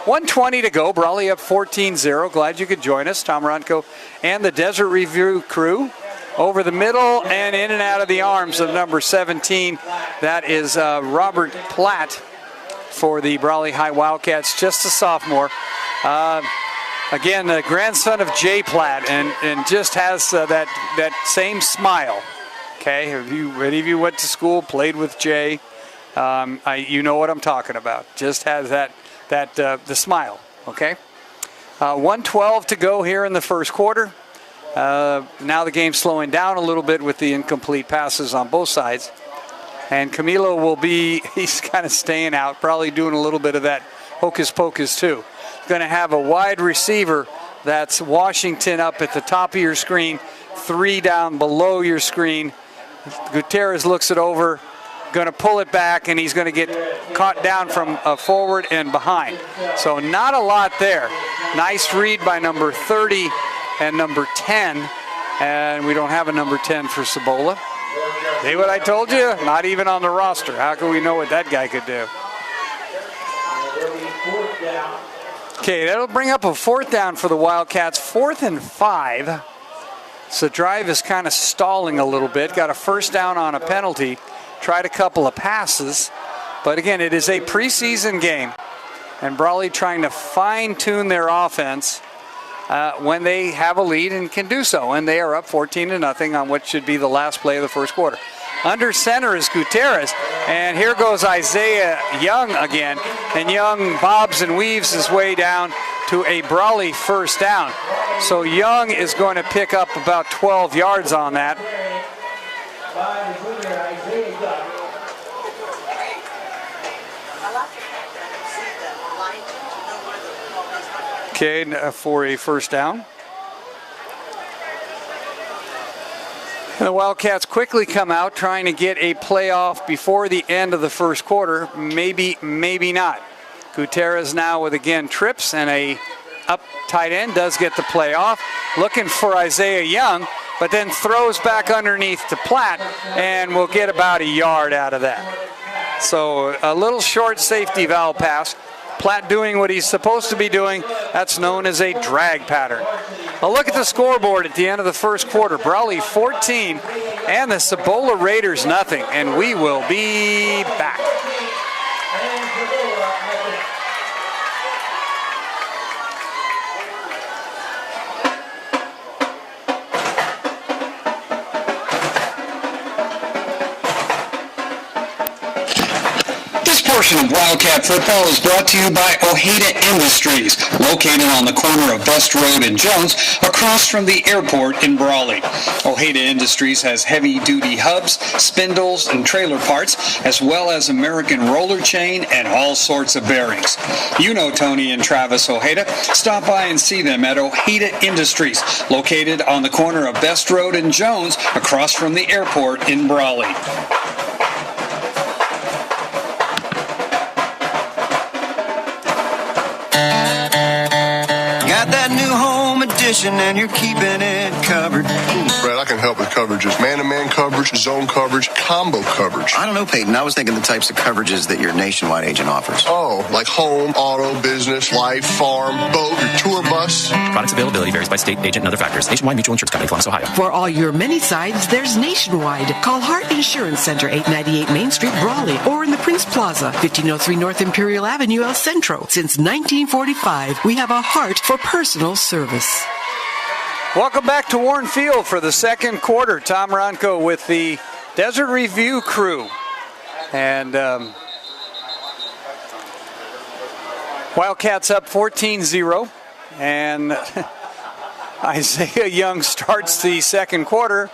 1:20 to go. Brawley up 14-0. Glad you could join us. Tom Ronco and the Desert Review crew. Over the middle and in and out of the arms of number 17. That is Robert Platt for the Brawley High Wildcats, just a sophomore. Again, the grandson of Jay Platt, and just has that same smile. Okay, any of you went to school, played with Jay, you know what I'm talking about. Just has the smile. Okay, 1:12 to go here in the first quarter. Now the game's slowing down a little bit with the incomplete passes on both sides. And Camilo he's kind of staying out, probably doing a little bit of that hocus pocus too. Going to have a wide receiver, that's Washington up at the top of your screen, 3 down below your screen. Gutierrez looks it over, going to pull it back, and he's going to get caught down from forward and behind. So not a lot there. Nice read by number 30 and number 10, and we don't have a number 10 for Cibola. See what I told you? Not even on the roster. How can we know what that guy could do? Okay, that'll bring up a 4th down for the Wildcats. 4th and 5. So the drive is kind of stalling a little bit. Got a first down on a penalty. Tried a couple of passes. But again, it is a preseason game. And Brawley trying to fine-tune their offense when they have a lead and can do so. And they are up 14-0 on what should be the last play of the first quarter. Under center is Gutierrez, and here goes Isaiah Young again. And Young bobs and weaves his way down to a Brawley first down. So Young is going to pick up about 12 yards on that. Okay, for a first down. And the Wildcats quickly come out trying to get a playoff before the end of the first quarter. Maybe, maybe not. Gutierrez now with, again, trips, and a up tight end does get the playoff. Looking for Isaiah Young, but then throws back underneath to Platt, and we'll get about a yard out of that. So a little short safety valve pass. Platt doing what he's supposed to be doing. That's known as a drag pattern. A look at the scoreboard at the end of the first quarter. Brawley 14 and the Cibola Raiders nothing. And we will be back. This portion of Wildcat Football is brought to you by Ojeda Industries, located on the corner of Best Road and Jones, across from the airport in Brawley. Ojeda Industries has heavy-duty hubs, spindles, and trailer parts, as well as American roller chain and all sorts of bearings. You know Tony and Travis Ojeda. Stop by and see them at Ojeda Industries, located on the corner of Best Road and Jones, across from the airport in Brawley. And you're keeping it covered. Brad, I can help with coverages. Man-to-man coverage, zone coverage, combo coverage. I don't know, Peyton. I was thinking the types of coverages that your nationwide agent offers. Oh, like home, auto, business, life, farm, boat, your tour bus. Products availability varies by state, agent, and other factors. Nationwide Mutual Insurance Company, Columbus, Ohio. For all your many sides, there's Nationwide. Call Hart Insurance Center, 898 Main Street, Brawley, or in the Prince Plaza, 1503 North Imperial Avenue, El Centro. Since 1945, we have a heart for personal service. Welcome back to Warren Field for the second quarter. Tom Ronco with the Desert Review crew. And Wildcats up 14-0. And Isaiah Young starts the second quarter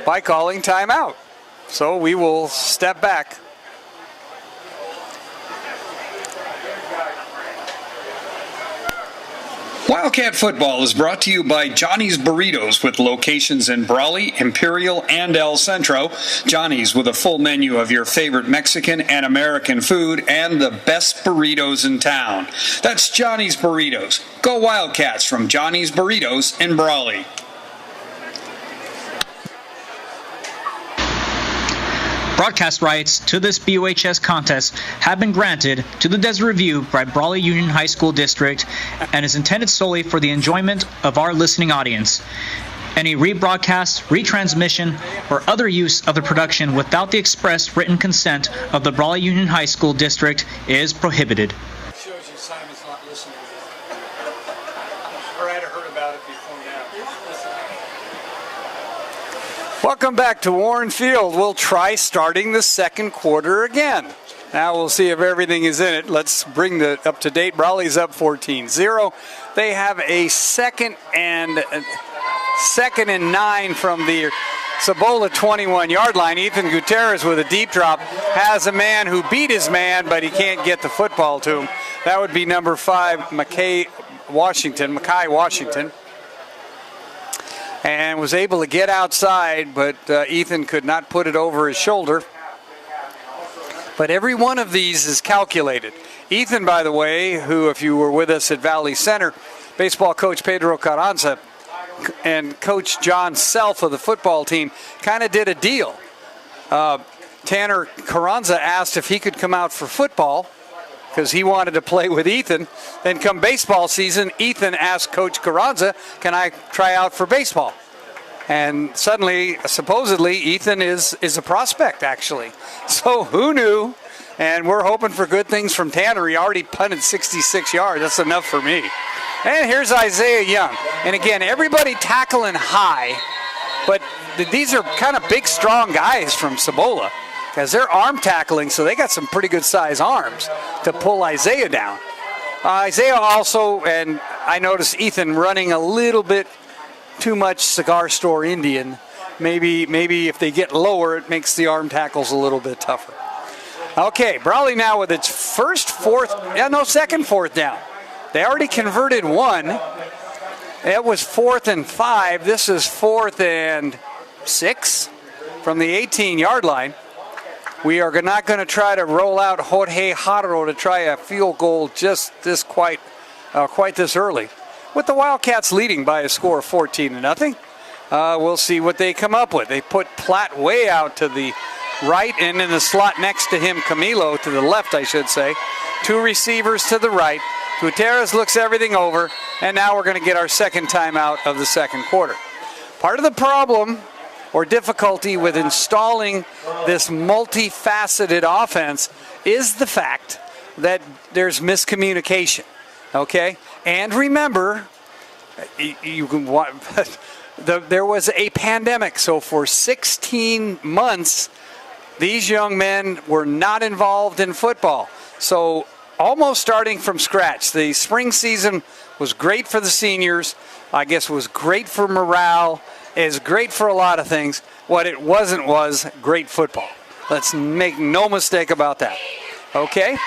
by calling timeout. So we will step back. Wildcat Football is brought to you by Johnny's Burritos, with locations in Brawley, Imperial, and El Centro. Johnny's, with a full menu of your favorite Mexican and American food and the best burritos in town. That's Johnny's Burritos. Go Wildcats from Johnny's Burritos in Brawley. Broadcast rights to this BOHS contest have been granted to the Desert Review by Brawley Union High School District and is intended solely for the enjoyment of our listening audience. Any rebroadcast, retransmission, or other use of the production without the express written consent of the Brawley Union High School District is prohibited. Shows you Simon's not listening. Or I'd have heard about it before now. Welcome back to Warren Field. We'll try starting the second quarter again. Now we'll see if everything is in it. Let's bring the up to date. Brawley's up 14-0. They have a second and 9 from the Cibola 21-yard line. Ethan Gutierrez with a deep drop has a man who beat his man, but he can't get the football to him. That would be number 5, Mackay Washington. And was able to get outside, but Ethan could not put it over his shoulder. But every one of these is calculated. Ethan, by the way, who, if you were with us at Valley Center, baseball coach Pedro Carranza and Coach John Self of the football team kind of did a deal. Tanner Carranza asked if he could come out for football because he wanted to play with Ethan. Then come baseball season, Ethan asked Coach Carranza, can I try out for baseball? And suddenly, supposedly, Ethan is a prospect, actually. So who knew? And we're hoping for good things from Tanner. He already punted 66 yards. That's enough for me. And here's Isaiah Young. And again, everybody tackling high. But these are kind of big, strong guys from Cibola, because they're arm tackling, so they got some pretty good size arms to pull Isaiah down. Isaiah also, and I noticed Ethan running a little bit too much cigar store Indian. Maybe if they get lower, it makes the arm tackles a little bit tougher. Okay, Brawley now with its second fourth down. They already converted one. It was 4th and 5. This is 4th and 6 from the 18-yard line. We are not going to try to roll out Jorge Haro to try a field goal just quite this early. With the Wildcats leading by a score of 14-0. We'll see what they come up with. They put Platt way out to the right, and in the slot next to him, Camilo to the left, I should say. 2 receivers to the right. Gutierrez looks everything over, and now we're going to get our second timeout of the second quarter. Part of the problem or difficulty with installing this multifaceted offense is the fact that there's miscommunication, okay? And remember, there was a pandemic, so for 16 months, these young men were not involved in football. So almost starting from scratch. The spring season was great for the seniors. I guess was great for morale. Is great for a lot of things. What it wasn't was great football. Let's make no mistake about that. Okay?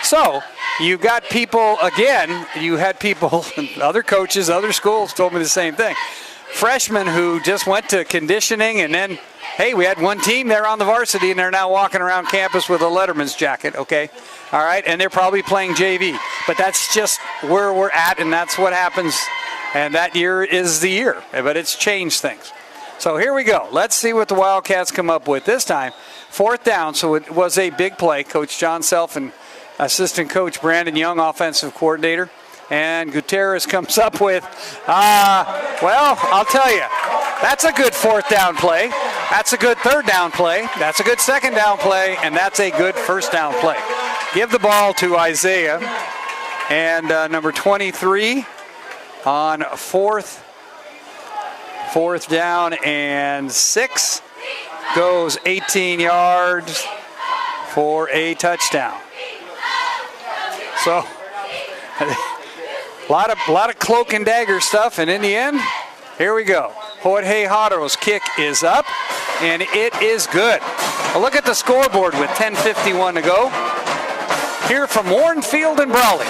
So you got people, again, you had people, other coaches, other schools told me the same thing. Freshmen who just went to conditioning and then, hey, we had one team there on the varsity and they're now walking around campus with a Letterman's jacket, okay? All right, and they're probably playing JV. But that's just where we're at, and that's what happens. And that year is the year, but it's changed things. So here we go. Let's see what the Wildcats come up with this time. 4th down, so it was a big play. Coach John Self and assistant coach Brandon Young, offensive coordinator. And Gutierrez comes up with, well, I'll tell you, that's a good 4th down play. That's a good 3rd down play. That's a good 2nd down play. And that's a good 1st down play. Give the ball to Isaiah. And number 23 on 4th down and 6 goes 18 yards for a touchdown. So a lot of cloak and dagger stuff, and in the end, here we go. Jorge Haro's kick is up, and it is good. A look at the scoreboard with 10:51 to go. Here from Warren Field in Brawley.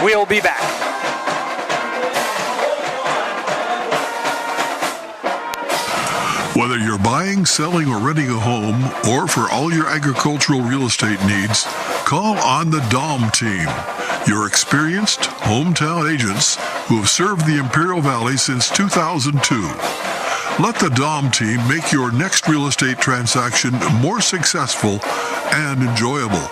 We'll be back. Whether you're buying, selling, or renting a home, or for all your agricultural real estate needs, call on the Dom team, your experienced hometown agents who have served the Imperial Valley since 2002. Let the Dom team make your next real estate transaction more successful and enjoyable.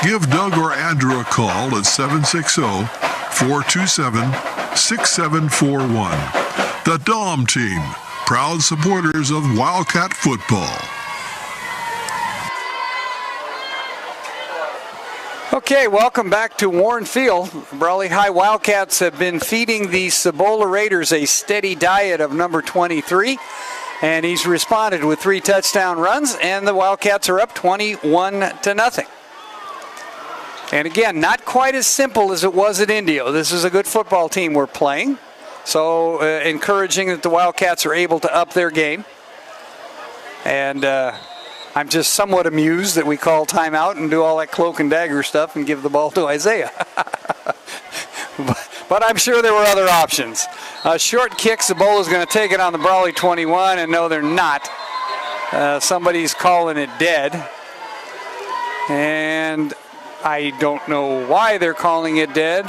Give Doug or Andrew a call at 760-427-6741. The Dom team, proud supporters of Wildcat football. Okay, welcome back to Warren Field. Brawley High Wildcats have been feeding the Cibola Raiders a steady diet of number 23, and he's responded with 3 touchdown runs, and the Wildcats are up 21-0. And again, not quite as simple as it was at Indio. This is a good football team we're playing, so encouraging that the Wildcats are able to up their game. And I'm just somewhat amused that we call timeout and do all that cloak and dagger stuff and give the ball to Isaiah. But I'm sure there were other options. Short kick, Cibola's going to take it on the Brawley 21, and no, they're not. Somebody's calling it dead. And I don't know why they're calling it dead.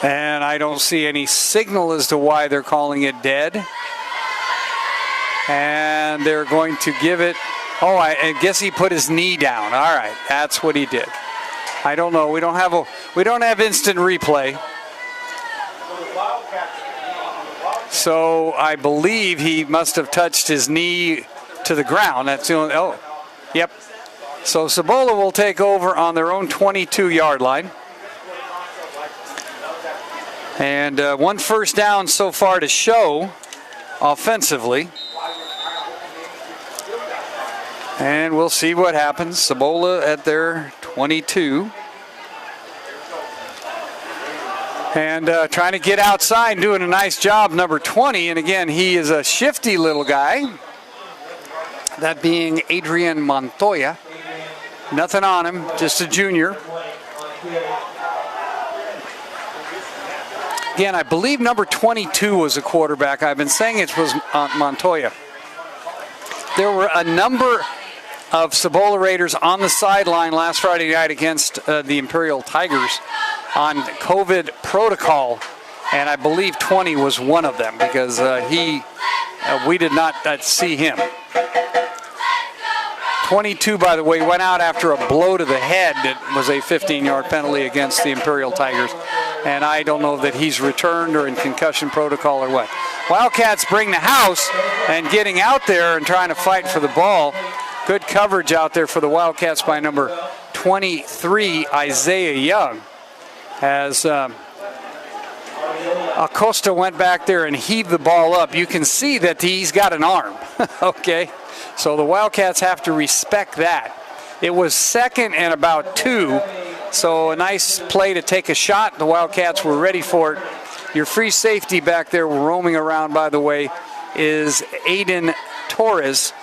And I don't see any signal as to why they're calling it dead. And they're going to give it, I guess he put his knee down. All right, that's what he did. I don't know. We don't have instant replay. So I believe he must have touched his knee to the ground. That's the only, yep. So Cibola will take over on their own 22-yard line. And 1 first down so far to show offensively. And we'll see what happens. Cibola at their 22. And trying to get outside, doing a nice job, number 20. And again, he is a shifty little guy. That being Adrian Montoya. Nothing on him, just a junior. Again, I believe number 22 was a quarterback. I've been saying it was Montoya. There were a number of Cibola Raiders on the sideline last Friday night against the Imperial Tigers on COVID protocol, and I believe 20 was one of them because we did not see him. 22, by the way, went out after a blow to the head that was a 15-yard penalty against the Imperial Tigers, and I don't know that he's returned or in concussion protocol or what. Wildcats bring the house and getting out there and trying to fight for the ball. Good coverage out there for the Wildcats by number 23, Isaiah Young, as Acosta went back there and heaved the ball up. You can see that he's got an arm, okay? So the Wildcats have to respect that. It was second and about 2, so a nice play to take a shot. The Wildcats were ready for it. Your free safety back there roaming around, by the way, is Aiden Torres.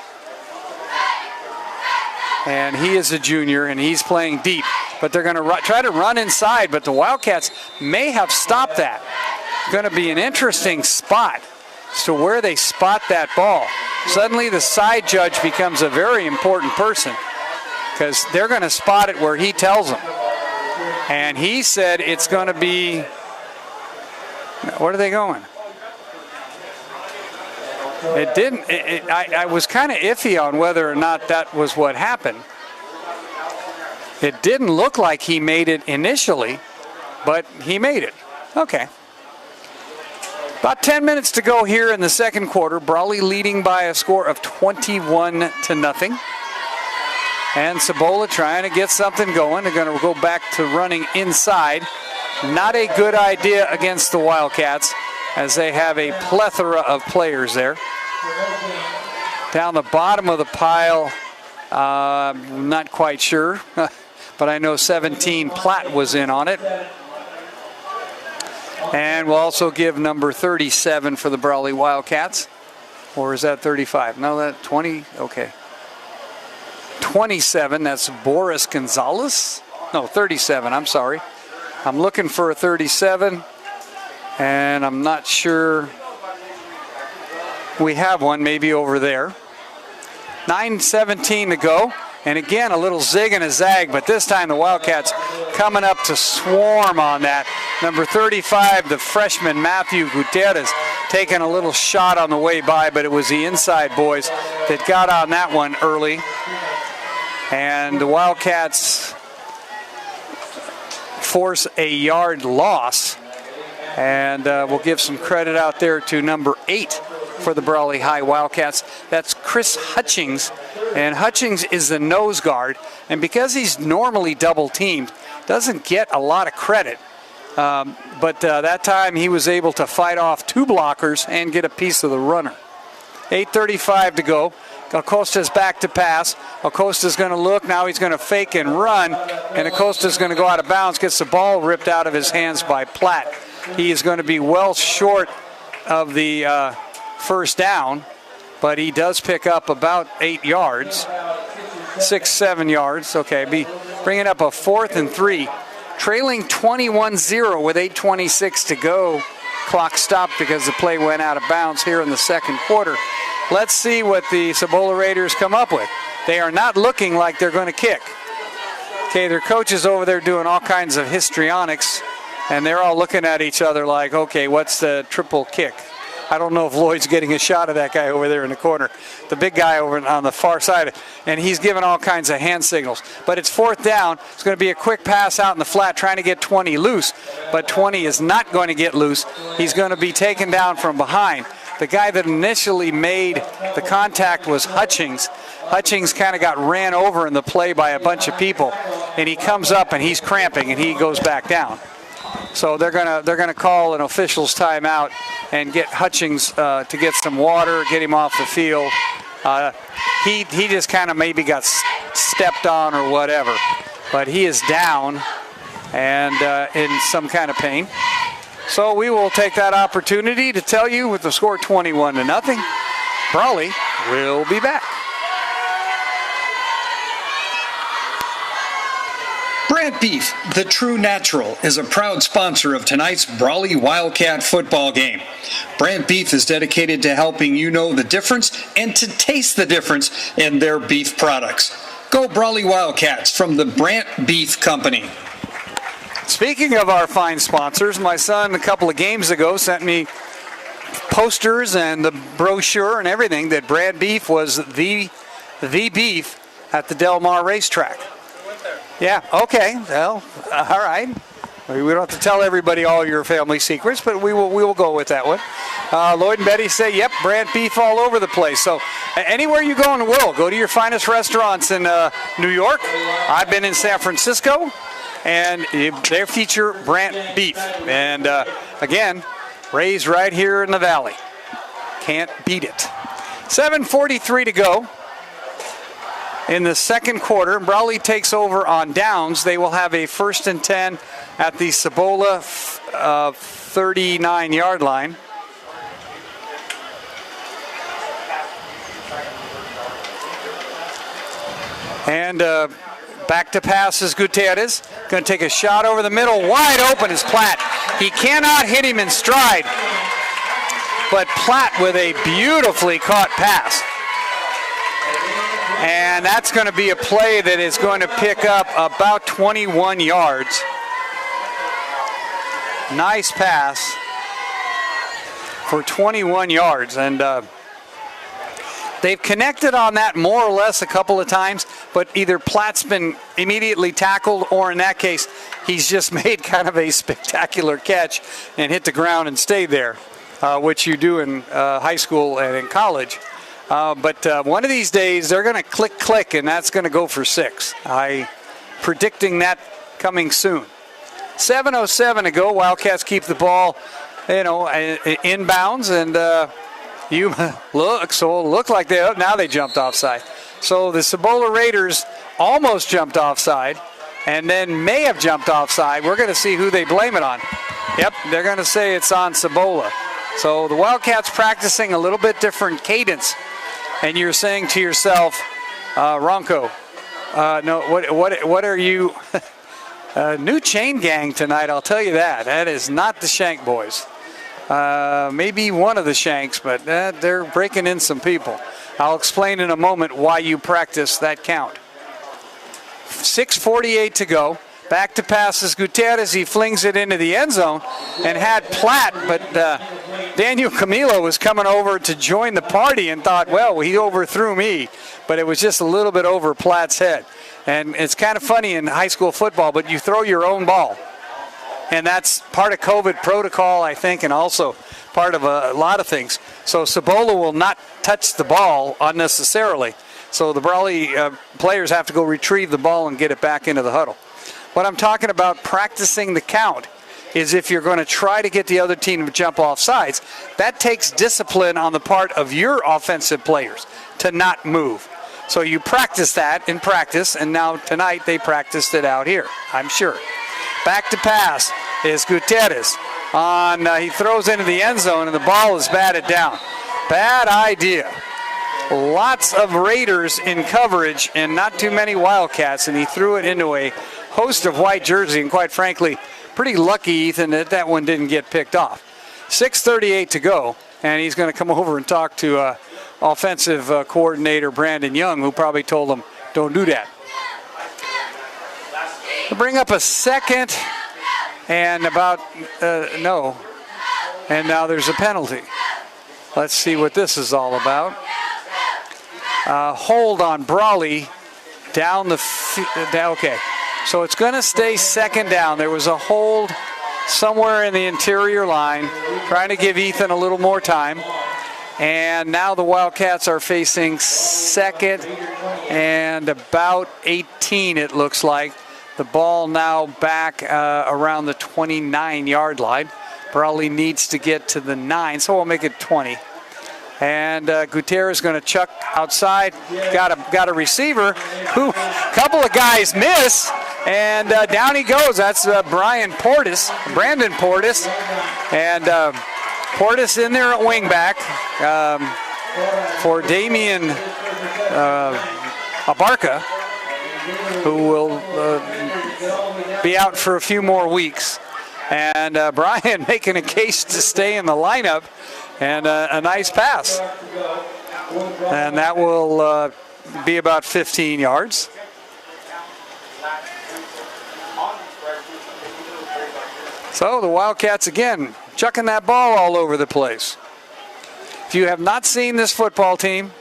And he is a junior, and he's playing deep. But they're going to try to run inside, but the Wildcats may have stopped that. It's going to be an interesting spot as to where they spot that ball. Suddenly the side judge becomes a very important person because they're going to spot it where he tells them. And he said it's going to be, where are they going? It didn't, I was kind of iffy on whether or not that was what happened. It didn't look like he made it initially, but he made it. Okay. About 10 minutes to go here in the second quarter. Brawley leading by a score of 21-0. And Cibola trying to get something going. They're going to go back to running inside. Not a good idea against the Wildcats, as they have a plethora of players there. Down the bottom of the pile, not quite sure, but I know 17 Platt was in on it. And we'll also give number 37 for the Brawley Wildcats. Or is that 35? No, that 20, okay. 27, that's Boris Gonzalez. No, 37, I'm sorry. I'm looking for a 37. And I'm not sure we have one, maybe over there. 9:17 to go. And again, a little zig and a zag, but this time the Wildcats coming up to swarm on that. Number 35, the freshman Matthew Gutierrez, taking a little shot on the way by, but it was the inside boys that got on that one early. And the Wildcats force a yard loss. And we'll give some credit out there to number 8 for the Brawley High Wildcats. That's Chris Hutchings. And Hutchings is the nose guard. And because he's normally double teamed, doesn't get a lot of credit. But that time he was able to fight off 2 blockers and get a piece of the runner. 8:35 to go. Acosta's back to pass. Acosta's going to look. Now he's going to fake and run. And Acosta's going to go out of bounds. Gets the ball ripped out of his hands by Platt. He is going to be well short of the first down, but he does pick up about 8 yards, 6-7 yards. Okay, be bringing up a 4th and 3, trailing 21-0 with 8:26 to go. Clock stopped because the play went out of bounds here in the second quarter. Let's see what the Cibola Raiders come up with. They are not looking like they're going to kick. Okay, their coach is over there doing all kinds of histrionics. And they're all looking at each other like, okay, what's the triple kick? I don't know if Lloyd's getting a shot of that guy over there in the corner, the big guy over on the far side. And he's giving all kinds of hand signals. But it's 4th down. It's going to be a quick pass out in the flat trying to get 20 loose. But 20 is not going to get loose. He's going to be taken down from behind. The guy that initially made the contact was Hutchings. Hutchings kind of got ran over in the play by a bunch of people. And he comes up and he's cramping and he goes back down. So they're gonna call an official's timeout and get Hutchings to get some water, get him off the field, He just kind of maybe got stepped on or whatever. But he is down and in some kind of pain. So we will take that opportunity to tell you with the score 21-0, Brawley will be back. Brant Beef, the true natural, is a proud sponsor of tonight's Brawley Wildcat football game. Brant Beef is dedicated to helping you know the difference and to taste the difference in their beef products. Go Brawley Wildcats from the Brant Beef Company. Speaking of our fine sponsors, my son a couple of games ago sent me posters and the brochure and everything that Brant Beef was the beef at the Del Mar racetrack. Yeah, okay, well, all right. We don't have to tell everybody all your family secrets, but we will go with that one. Lloyd and Betty say, yep, Brant Beef all over the place. So anywhere you go in the world, go to your finest restaurants in New York. I've been in San Francisco, and they feature Brant Beef. And again, raised right here in the valley. Can't beat it. 7:43 to go. In the second quarter, Brawley takes over on downs. They will have a 1st and 10 at the Cibola 39-yard line. And back to pass is Gutierrez. Going to take a shot over the middle. Wide open is Platt. He cannot hit him in stride. But Platt with a beautifully caught pass. And that's going to be a play that is going to pick up about 21 yards. Nice pass for 21 yards. And they've connected on that more or less a couple of times, but either Platt's been immediately tackled or in that case, he's just made kind of a spectacular catch and hit the ground and stayed there, which you do in high school and in college. But one of these days, they're going to click, and that's going to go for 6. I'm predicting that coming soon. 7:07 to go. Wildcats keep the ball, inbounds, and Yuma look like now they jumped offside. So the Cibola Raiders almost jumped offside, and then may have jumped offside. We're going to see who they blame it on. Yep, they're going to say it's on Cibola. So the Wildcats practicing a little bit different cadence. And you're saying to yourself, Ronco, what are you? New chain gang tonight, I'll tell you that. That is not the Shank boys. Maybe one of the Shanks, but they're breaking in some people. I'll explain in a moment why you practice that count. 6:48 to go. Back to passes Gutierrez. He flings it into the end zone and had Platt, but Daniel Camilo was coming over to join the party and thought, well, he overthrew me, but it was just a little bit over Platt's head. And it's kind of funny in high school football, but you throw your own ball. And that's part of COVID protocol, I think, and also part of a lot of things. So Cibola will not touch the ball unnecessarily. So the Brawley players have to go retrieve the ball and get it back into the huddle. What I'm talking about practicing the count is if you're going to try to get the other team to jump off sides, that takes discipline on the part of your offensive players to not move. So you practice that in practice, and now tonight they practiced it out here, I'm sure. Back to pass is Gutierrez. He throws into the end zone, and the ball is batted down. Bad idea. Lots of Raiders in coverage and not too many Wildcats, and he threw it into a host of white jersey, and quite frankly, pretty lucky, Ethan, that one didn't get picked off. 6:38 to go, and he's going to come over and talk to offensive coordinator Brandon Young, who probably told him, don't do that. We'll bring up a second and and now there's a penalty. Let's see what this is all about. Hold on Brawley down the okay. So it's going to stay second down. There was a hold somewhere in the interior line, trying to give Ethan a little more time. And now the Wildcats are facing second and about 18, it looks like. The ball now back around the 29-yard line. Brawley needs to get to the 9, so we'll make it 20. And Gutierrez is going to chuck outside. Got a receiver who, a couple of guys miss, and down he goes. That's Brandon Portis. And Portis in there at wingback for Damian Abarca, who will be out for a few more weeks. And Brian making a case to stay in the lineup, and a nice pass. And that will be about 15 yards. So the Wildcats again chucking that ball all over the place. If you have not seen this football team,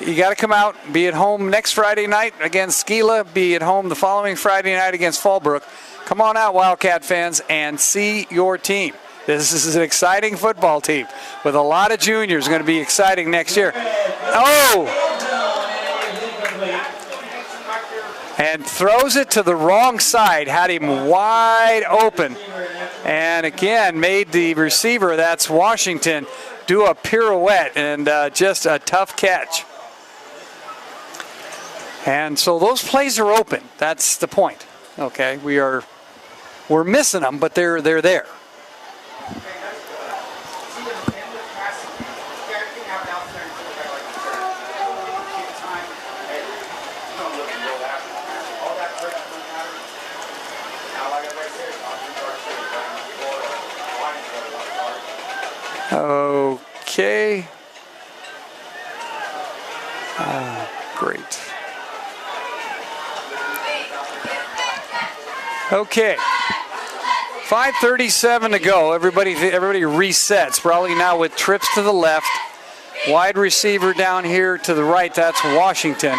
you got to come out, be at home next Friday night against Cibola, be at home the following Friday night against Fallbrook. Come on out, Wildcat fans, and see your team. This is an exciting football team with a lot of juniors. Going to be exciting next year. Oh! And throws it to the wrong side. Had him wide open. And again, made the receiver, that's Washington, do a pirouette, and just a tough catch. And so those plays are open. That's the point. Okay, we're missing them, but they're there. Okay. Great. Okay. 5:37 to go. Everybody resets. Brawley now with trips to the left. Wide receiver down here to the right. That's Washington.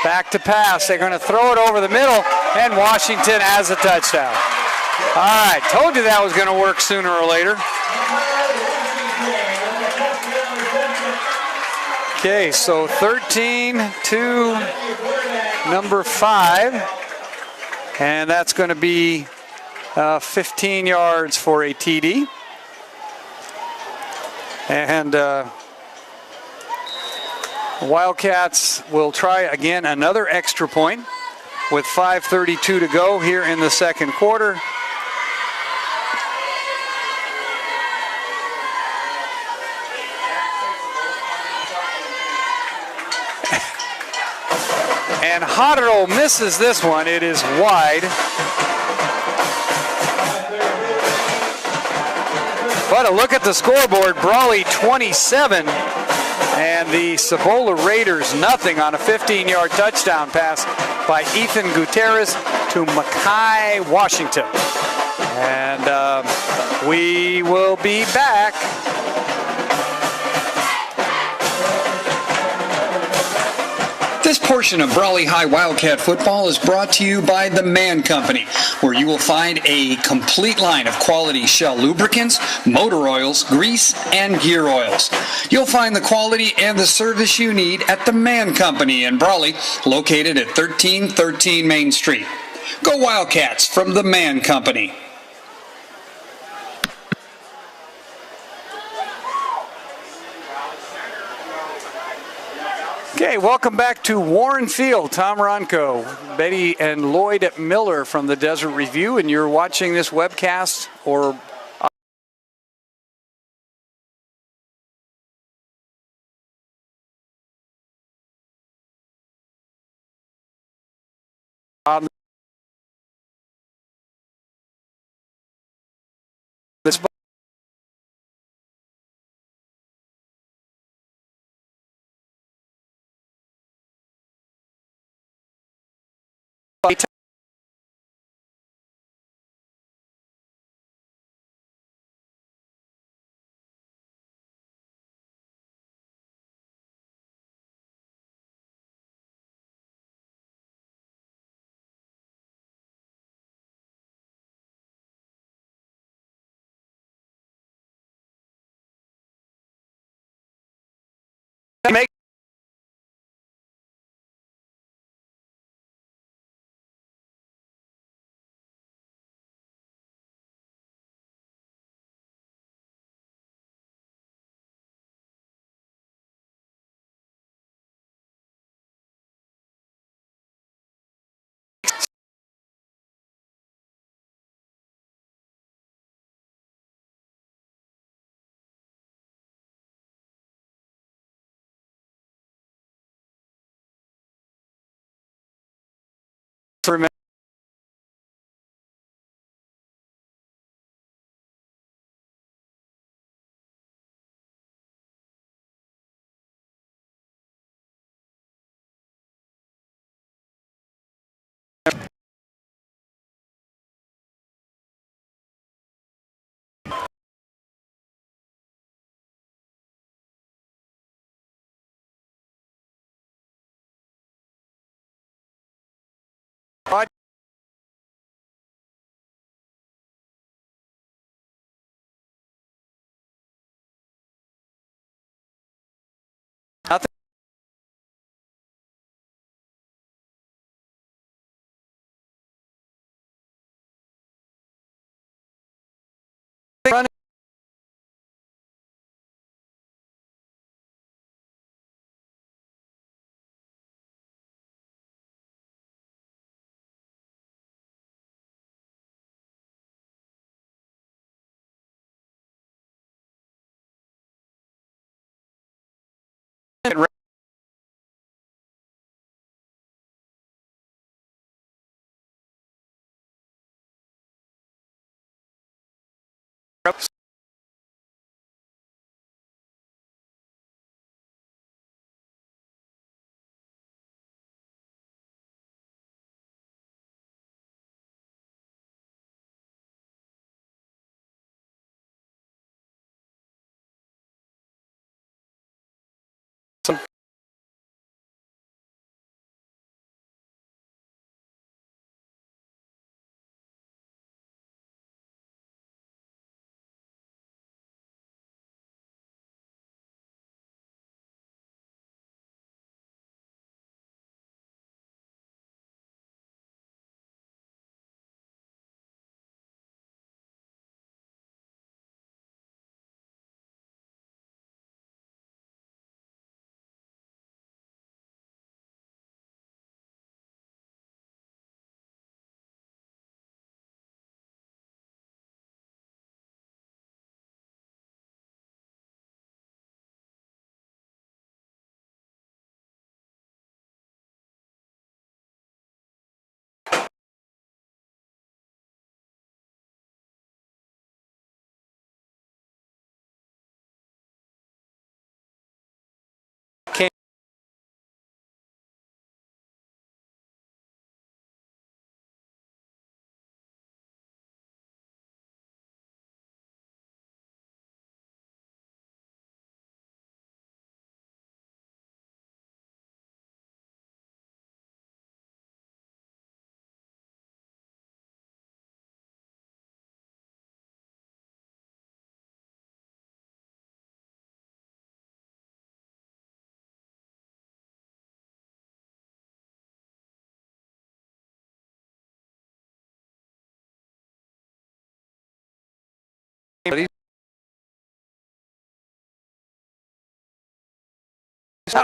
Back to pass. They're going to throw it over the middle, and Washington has a touchdown. All right. Told you that was going to work sooner or later. Okay, so 13 to number 5, and that's going to be 15 yards for a TD. And Wildcats will try again another extra point with 5:32 to go here in the second quarter. And Hodero misses this one. It is wide. But a look at the scoreboard. Brawley 27 and the Cibola Raiders nothing on a 15-yard touchdown pass by Ethan Gutierrez to Mackay Washington. And we will be back. This portion of Brawley High Wildcat football is brought to you by The Man Company, where you will find a complete line of quality Shell lubricants, motor oils, grease, and gear oils. You'll find the quality and the service you need at The Man Company in Brawley, located at 1313 Main Street. Go Wildcats from The Man Company. Okay, welcome back to Warren Field. Tom Ronco, Betty and Lloyd Miller from the Desert Review, and you're watching this webcast or on this remember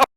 some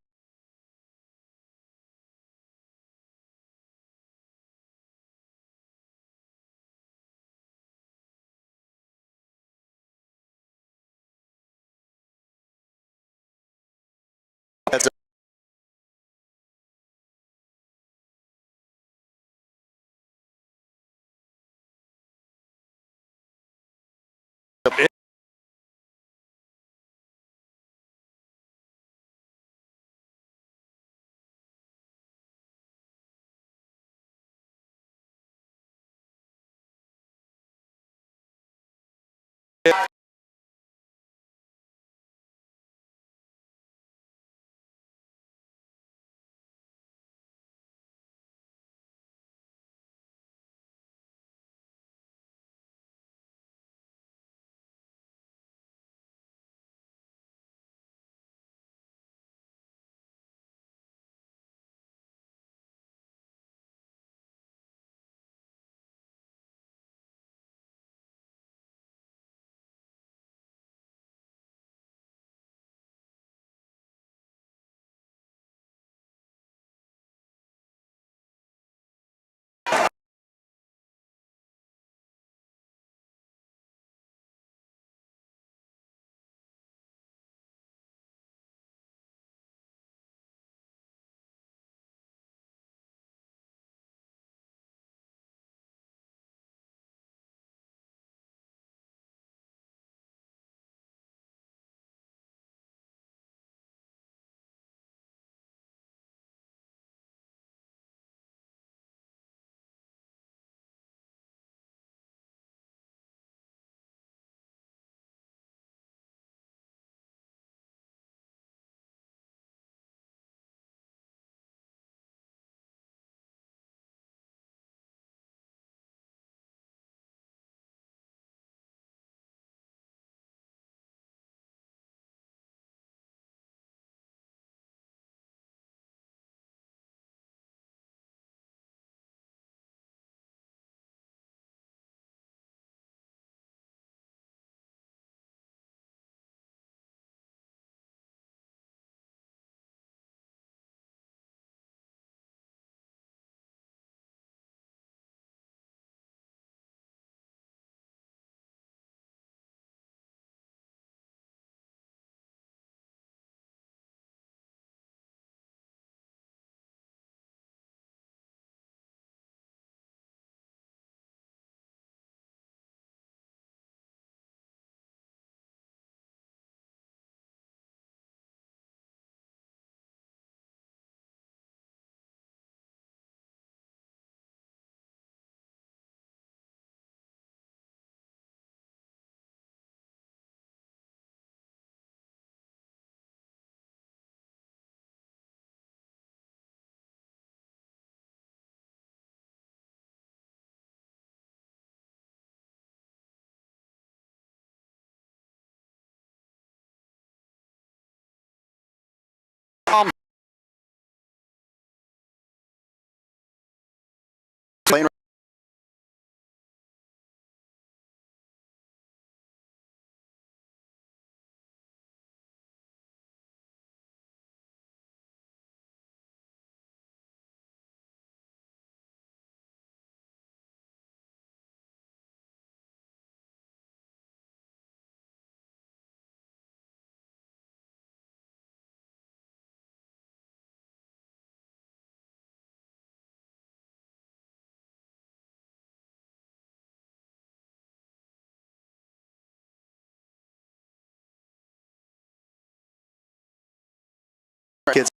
Kids.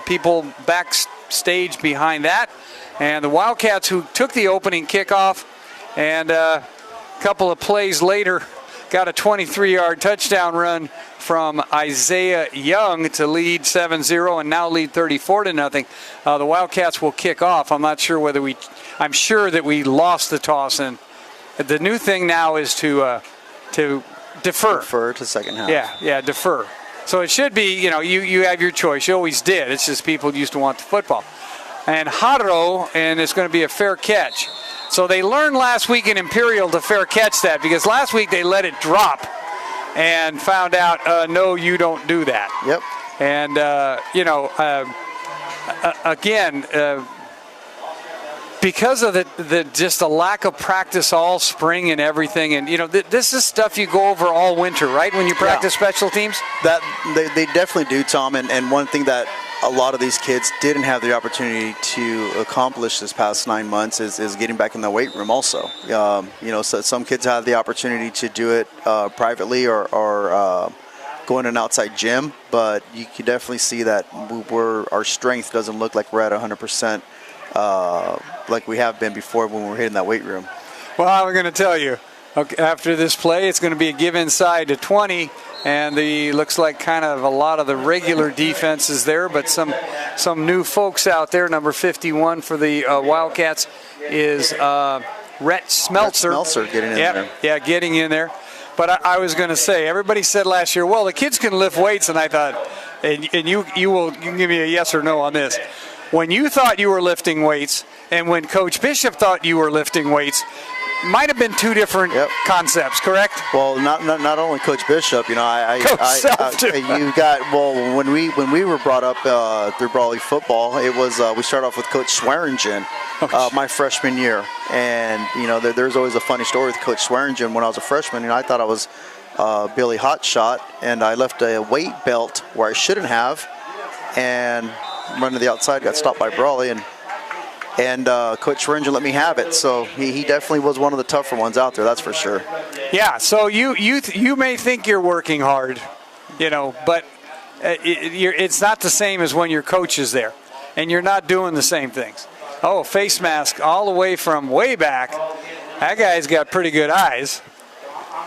people backstage behind that. And the Wildcats, who took the opening kickoff, and a couple of plays later, got a 23-yard touchdown run from Isaiah Young to lead 7-0 and now lead 34-0. The Wildcats will kick off. I'm not sure whether I'm sure that we lost the toss, and the new thing now is to defer. Defer to second half. Yeah, defer. So it should be, you have your choice. You always did. It's just people used to want the football. And Haro, and it's going to be a fair catch. So they learned last week in Imperial to fair catch that, because last week they let it drop and found out, no, you don't do that. Yep. And, again, because of the just a lack of practice all spring and everything, and this is stuff you go over all winter, right? When you practice special teams. That they definitely do, Tom. And one thing that a lot of these kids didn't have the opportunity to accomplish this past 9 months is getting back in the weight room. Also, so some kids have the opportunity to do it privately or go in an outside gym, but you can definitely see that our strength doesn't look like we're at 100%. Like we have been before when we were hitting that weight room. Well, I'm going to tell you, after this play, it's going to be a give inside to 20, and looks like kind of a lot of the regular defense is there, but some new folks out there. Number 51 for the Wildcats is Rhett Smeltzer. Rhett Smeltzer getting in there. Yeah, getting in there. But I was going to say, everybody said last year, well, the kids can lift weights, and I thought, and you can give me a yes or no on this. When you thought you were lifting weights and when Coach Bishop thought you were lifting weights, might have been two different concepts, correct? Well, not only Coach Bishop, Coach Self too. You got when we were brought up through Brawley football, it was we started off with Coach Swearingen my freshman year, and there's always a funny story with Coach Swearingen. When I was a freshman, I thought I was Billy Hotshot, and I left a weight belt where I shouldn't have, and running to the outside, got stopped by Brawley, and Coach Swearingen let me have it. So he definitely was one of the tougher ones out there, that's for sure. Yeah, so you may think you're working hard, but it's not the same as when your coach is there, and you're not doing the same things. Oh, face mask all the way from way back. That guy's got pretty good eyes.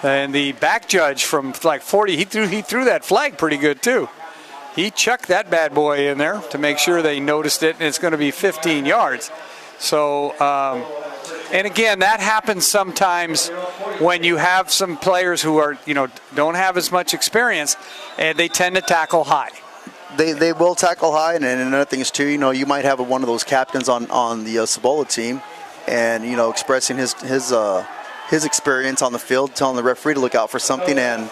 And the back judge from like 40, he threw that flag pretty good too. He chucked that bad boy in there to make sure they noticed it, and it's going to be 15 yards. So, and again, that happens sometimes when you have some players who are, don't have as much experience, and they tend to tackle high. They will tackle high, and another thing is too, you might have one of those captains on the Cibola team, and expressing his experience on the field, telling the referee to look out for something, and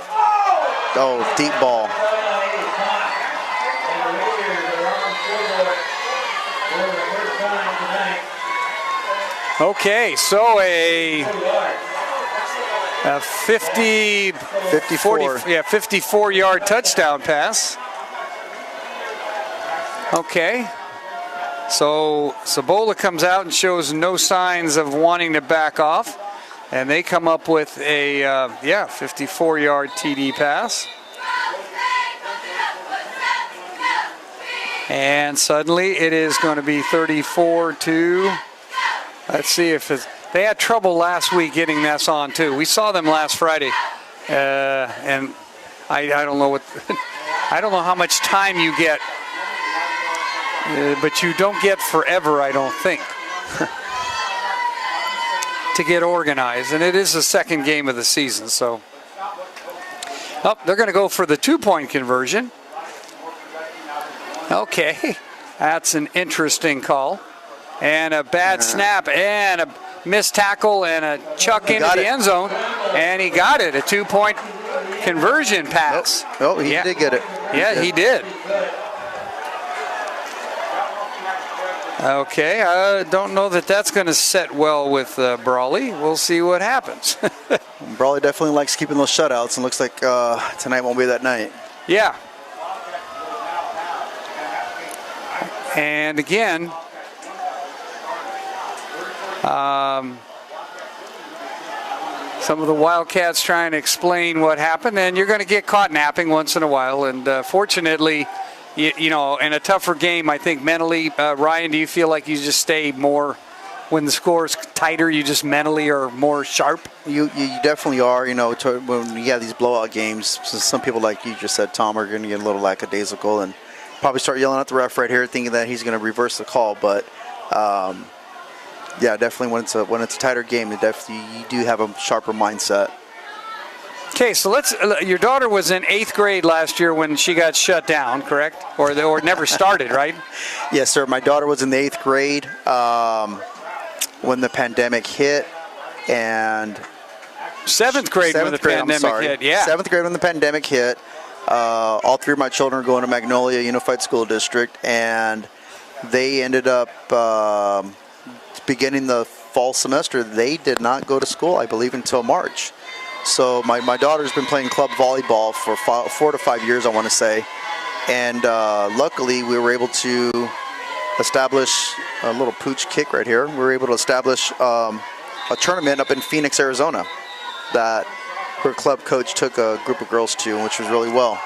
deep ball. Okay, so a 54-yard touchdown pass. Okay, so Cibola comes out and shows no signs of wanting to back off, and they come up with a 54-yard TD pass. And suddenly it is going to be 34-2. Let's see if they had trouble last week getting this on too. We saw them last Friday, and I don't know I don't know how much time you get, but you don't get forever, I don't think, to get organized. And it is the second game of the season, so they're going to go for the 2-point conversion. Okay, that's an interesting call. And a bad snap and a missed tackle and a chuck into the end zone. And he got it, a 2-point conversion pass. Oh, he did get it. He did. Okay, I don't know that that's going to set well with Brawley. We'll see what happens. Brawley definitely likes keeping those shutouts, and looks like tonight won't be that night. Yeah. And again, some of the Wildcats trying to explain what happened, and you're going to get caught napping once in a while. And fortunately, you know, in a tougher game, I think mentally, Ryan, do you feel like you just stay more, when the score's tighter, you just mentally are more sharp? You definitely are. You know, when you have these blowout games, so some people, like you just said, Tom, are going to get a little lackadaisical and probably start yelling at the ref right here, thinking that he's going to reverse the call. But yeah, definitely when it's a tighter game, you do have a sharper mindset. Okay, so your daughter was in 8th grade last year when she got shut down, correct? Or never started, right? Yes, sir. My daughter was in the 8th grade when the pandemic hit, and 7th grade when the pandemic hit, yeah. 7th grade when the pandemic hit. All 3 of my children are going to Magnolia Unified School District, and they ended up beginning the fall semester. They did not go to school, I believe, until March. So my daughter's been playing club volleyball for 4 to 5 years, I want to say. And luckily, we were able to establish a little pooch kick right here. We were able to establish a tournament up in Phoenix, Arizona, that her club coach took a group of girls to, which was really well.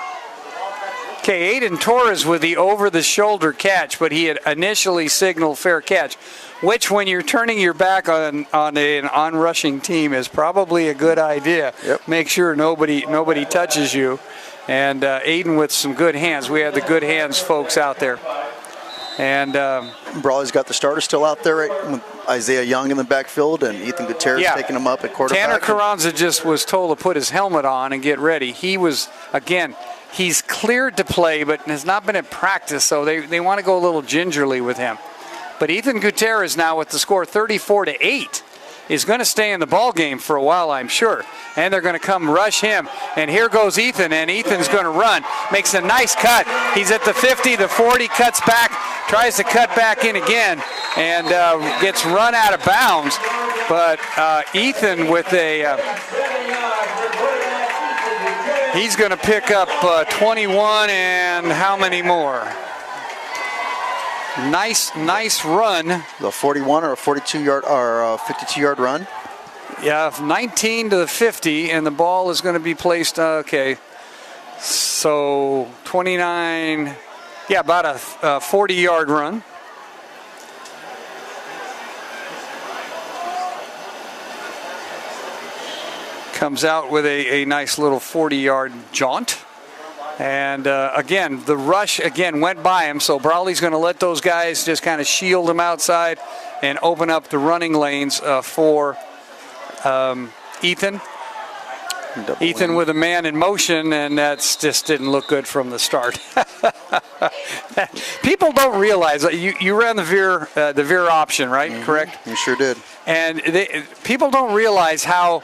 Okay, Aiden Torres with the over-the-shoulder catch, but he had initially signaled fair catch, which when you're turning your back on an on-rushing team is probably a good idea. Yep. Make sure nobody touches you. And Aiden with some good hands. We had the good hands folks out there. And Brawley's got the starter still out there, right, with Isaiah Young in the backfield and Ethan Gutierrez taking him up at quarterback. Tanner Carranza just was told to put his helmet on and get ready. He was, again, he's cleared to play, but has not been at practice, so they want to go a little gingerly with him. But Ethan Gutierrez now with the score 34-8 is going to stay in the ball game for a while, I'm sure. And they're going to come rush him. And here goes Ethan, and Ethan's going to run. Makes a nice cut. He's at the 50, the 40, cuts back, tries to cut back in again, and gets run out of bounds. But Ethan with he's going to pick up 21 and how many more? Nice run. The 41 or a 42-yard or a 52-yard run. Yeah, 19 to the 50, and the ball is going to be placed. Okay, so 29. Yeah, about a 40-yard run. Comes out with a nice little 40-yard jaunt. And again, the rush again went by him, so Brawley's going to let those guys just kind of shield him outside and open up the running lanes for Ethan. Ethan with a man in motion, and that's just didn't look good from the start. People don't realize that you ran the veer option, right? Mm-hmm. Correct? You sure did. And people don't realize how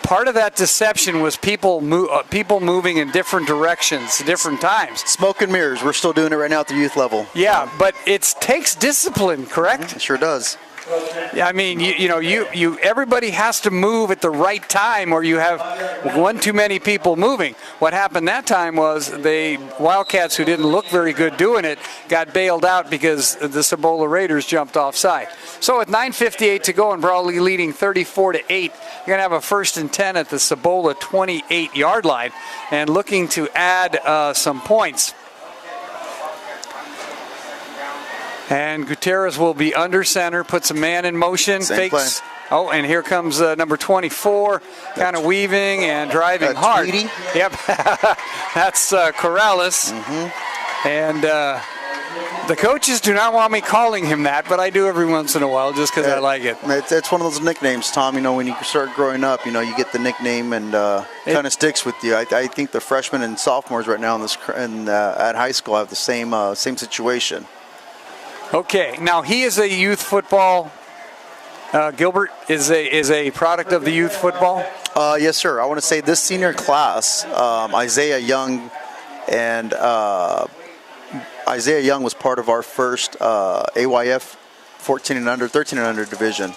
part of that deception was people moving in different directions, different times. Smoke and mirrors. We're still doing it right now at the youth level. Yeah, but it takes discipline, correct? It sure does. Yeah, I mean, you everybody has to move at the right time, or you have one too many people moving. What happened that time was the Wildcats, who didn't look very good doing it, got bailed out because the Cibola Raiders jumped offside. So with 9:58 to go and Brawley leading 34-8, you're going to have a 1st and 10 at the Cibola 28-yard line, and looking to add some points. And Gutierrez will be under center, puts a man in motion, Same fakes. play. Oh, and here comes number 24, kind of weaving and driving hard. Tweedy. Yep, that's Corrales. Mm-hmm. And the coaches do not want me calling him that, but I do every once in a while just because I like it. It's one of those nicknames, Tom. You know, when you start growing up, you get the nickname and kind of sticks with you. I think the freshmen and sophomores right now at high school have the same situation. Okay, now he is a youth football. Gilbert is a product of the youth football. Yes, sir. I want to say this senior class, Isaiah Young was part of our first AYF 14 and under, 13 and under division.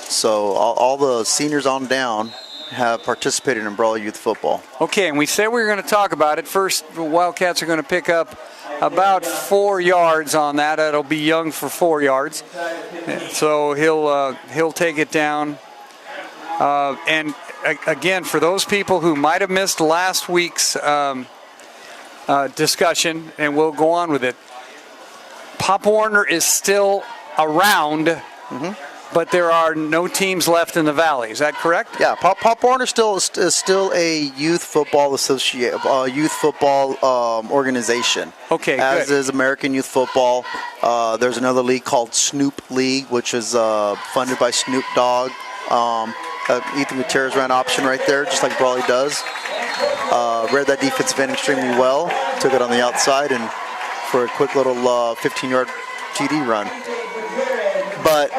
So all the seniors on down have participated in Brawley youth football. Okay, and we said we were going to talk about it. First, the Wildcats are going to pick up about 4 yards on that. It'll be Young for 4 yards. So he'll take it down. And again, for those people who might have missed last week's discussion, and we'll go on with it. Pop Warner is still around, but there are no teams left in the Valley. Is that correct? Yeah, Pop Warner is still a youth football organization. Okay, as good. is American Youth Football. There's another league called Snoop League, which is funded by Snoop Dogg. Ethan Gutierrez ran option right there, just like Brawley does. Read that defensive end extremely well. Took it on the outside and for a quick little 15-yard TD run. But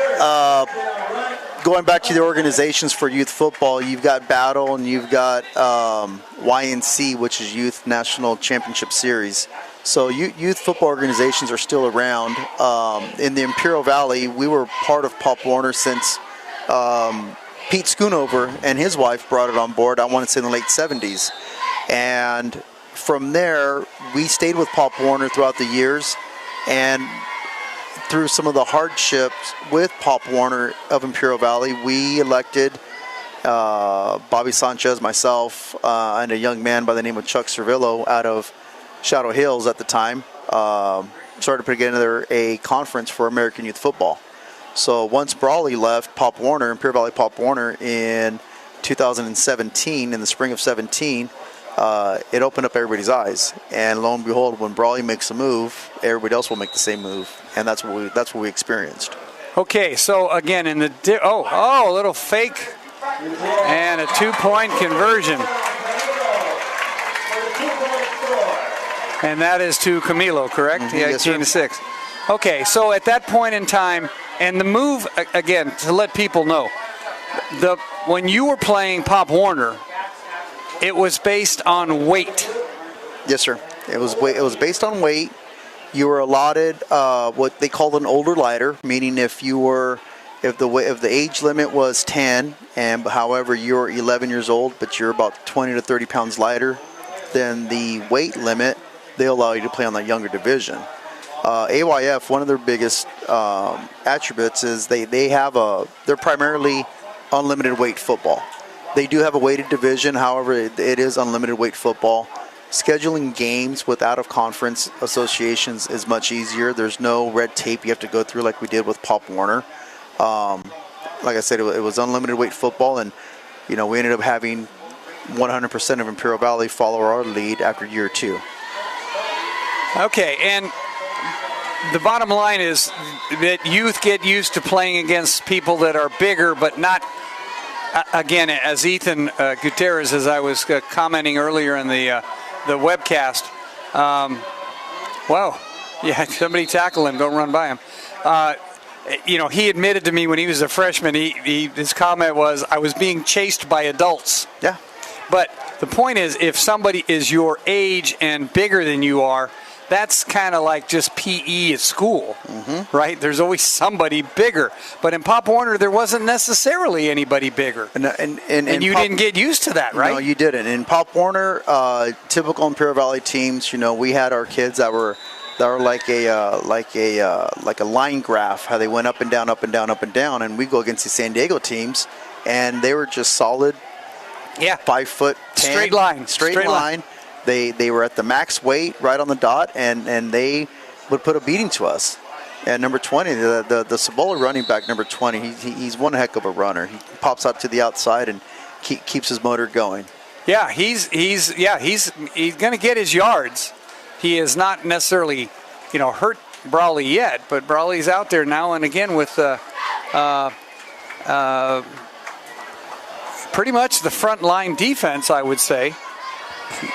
going back to the organizations for youth football, you've got Battle and you've got YNC, which is Youth National Championship Series. So youth football organizations are still around. In the Imperial Valley, we were part of Pop Warner since Pete Schoonover and his wife brought it on board, I want to say in the late 70s. And from there, we stayed with Pop Warner throughout the years. And through some of the hardships with Pop Warner of Imperial Valley, we elected Bobby Sanchez, myself, and a young man by the name of Chuck Cervillo out of Shadow Hills at the time, started putting together a conference for American Youth Football. So once Brawley left Pop Warner, Imperial Valley Pop Warner, in 2017, in the spring of 17, it opened up everybody's eyes. And lo and behold, when Brawley makes a move, everybody else will make the same move. And that's what we experienced. Okay, so again, in the a little fake and a 2-point conversion. And that is to Camilo, correct? Yeah, 18-6. Okay, so at that point in time, and the move, again, to let people know, when you were playing Pop Warner, it was based on weight. Yes, sir. It was based on weight. You were allotted what they called an older lighter, meaning if the age limit was 10, and however you're 11 years old, but you're about 20 to 30 pounds lighter than the weight limit, they'll allow you to play on that younger division. AYF, one of their biggest attributes is they're primarily unlimited weight football. They do have a weighted division, however, it is unlimited weight football. Scheduling games with out-of-conference associations is much easier. There's no red tape you have to go through like we did with Pop Warner. Like I said, it was unlimited weight football, and we ended up having 100% of Imperial Valley follow our lead after year 2. Okay, and the bottom line is that youth get used to playing against people that are bigger, but not, again, as Ethan Gutierrez, as I was commenting earlier in the webcast. Wow, yeah, somebody tackle him, don't run by him. He admitted to me when he was a freshman, his comment was, I was being chased by adults. Yeah. But the point is, if somebody is your age and bigger than you are, that's kind of like just PE at school, right? There's always somebody bigger. But in Pop Warner, there wasn't necessarily anybody bigger. And you didn't get used to that, right? No, you didn't. In Pop Warner, typical Imperial Valley teams, we had our kids that were like a line graph, how they went up and down, up and down, up and down. And we go against the San Diego teams, and they were just solid. Yeah. 5 foot 10. Straight line. They were at the max weight right on the dot, and they would put a beating to us. And number 20, the Cibola running back, number 20, he's one heck of a runner. He pops out to the outside and keeps his motor going. Yeah, he's going to get his yards. He is not necessarily, hurt Brawley yet, but Brawley's out there now and again with pretty much the front line defense, I would say.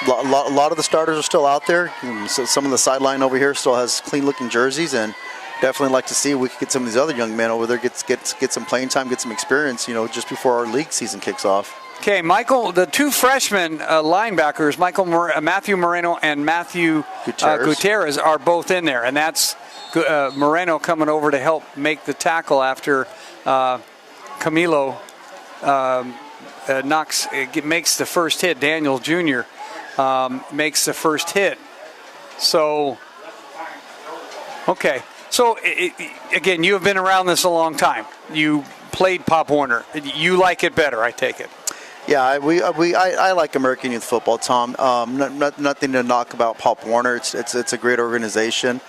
A lot of the starters are still out there. So some of the sideline over here still has clean-looking jerseys, and definitely like to see if we could get some of these other young men over there, get some playing time, get some experience, just before our league season kicks off. Okay, Michael, the two freshman linebackers, Matthew Moreno and Matthew Gutierrez, are both in there, and that's Moreno coming over to help make the tackle after Camilo makes the first hit. Daniel Jr. Makes the first hit. So, okay. So, again, you have been around this a long time. You played Pop Warner. You like it better, I take it. Yeah, I like American Youth Football, Tom. Nothing to knock about Pop Warner. It's a great organization.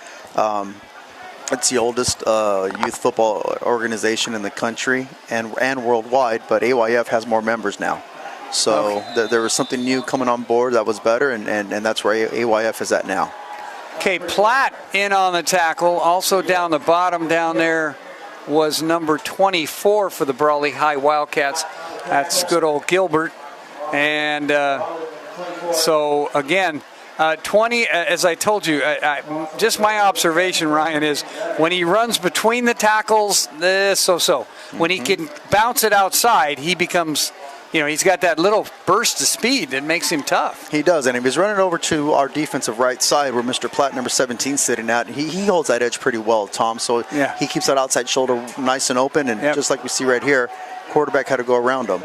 It's the oldest youth football organization in the country and worldwide, but AYF has more members now. So there was something new coming on board that was better, and that's where AYF is at now. Okay, Platt in on the tackle. Also down the bottom down there was number 24 for the Brawley High Wildcats. That's good old Gilbert. And so, again, 20, as I told you, just my observation, Ryan, is when he runs between the tackles, so-so. When he can bounce it outside, he becomes, he's got that little burst of speed that makes him tough. He does, and if he's running over to our defensive right side where Mr. Platt, number 17, is sitting at, he holds that edge pretty well, Tom. So he keeps that outside shoulder nice and open, and just like we see right here, quarterback had to go around him.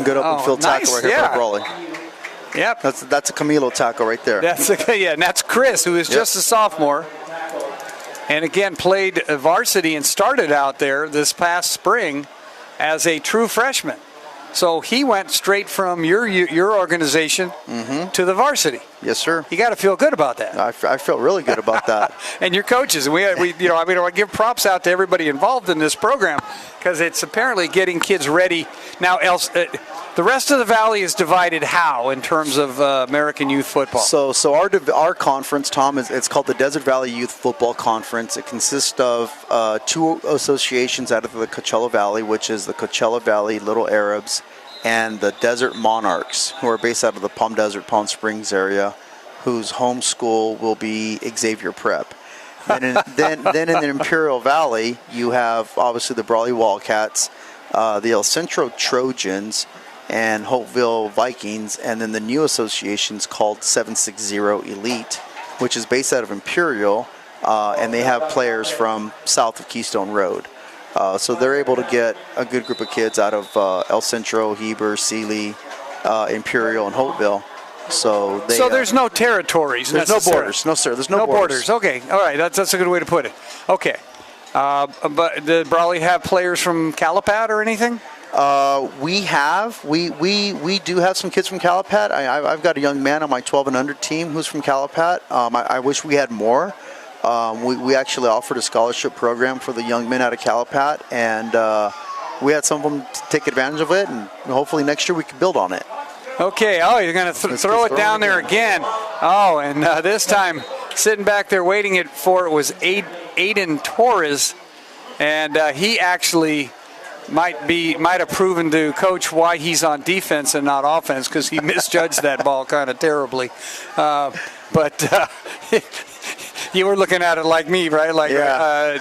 Good open field tackle right here for Brawley. Yep. That's a Camilo tackle right there. And that's Chris, who is just a sophomore. And again, played varsity and started out there this past spring as a true freshman. So he went straight from your organization to the varsity. Yes, sir. You got to feel good about that. I feel really good about that. And your coaches, I give props out to everybody involved in this program because it's apparently getting kids ready. Now, the rest of the valley is divided how in terms of American youth football? So our conference, Tom, it's called the Desert Valley Youth Football Conference. It consists of two associations out of the Coachella Valley, which is the Coachella Valley Little Arabs and the Desert Monarchs, who are based out of the Palm Desert, Palm Springs area, whose home school will be Xavier Prep. Then in the Imperial Valley, you have obviously the Brawley Wildcats, the El Centro Trojans, and Hopeville Vikings, and then the new association's called 760 Elite, which is based out of Imperial, and they have players from south of Keystone Road. So they're able to get a good group of kids out of El Centro, Heber, Sealy, Imperial, and Hopeville. So there's no territories. There's no borders. No, sir. There's no borders. Okay. All right. That's a good way to put it. Okay. But did Brawley have players from Calapat or anything? We do have some kids from Calapat. I've got a young man on my 12 and under team who's from Calapat. I wish we had more. We actually offered a scholarship program for the young men out of Calapat, and we had some of them take advantage of it, and hopefully next year we can build on it. Okay. Oh, you're going to throw it down there again. Oh, and this time sitting back there waiting for it was Aiden Torres, and he actually might have proven to coach why he's on defense and not offense, because he misjudged that ball kind of terribly. But you were looking at it like me, right? Like,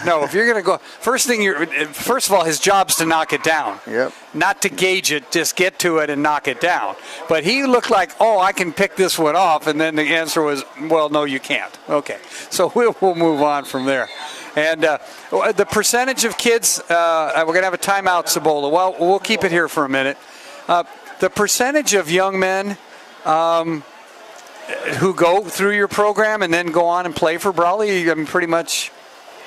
no, if you're going to go, first of all, his job's to knock it down. Yep. Not to gauge it, just get to it and knock it down. But he looked like, I can pick this one off, and then the answer was, well, no, you can't. Okay, so we'll move on from there. And the percentage of kids, we're going to have a timeout, Cibola. Well, we'll keep it here for a minute. The percentage of young men who go through your program and then go on and play for Brawley, I mean, pretty much.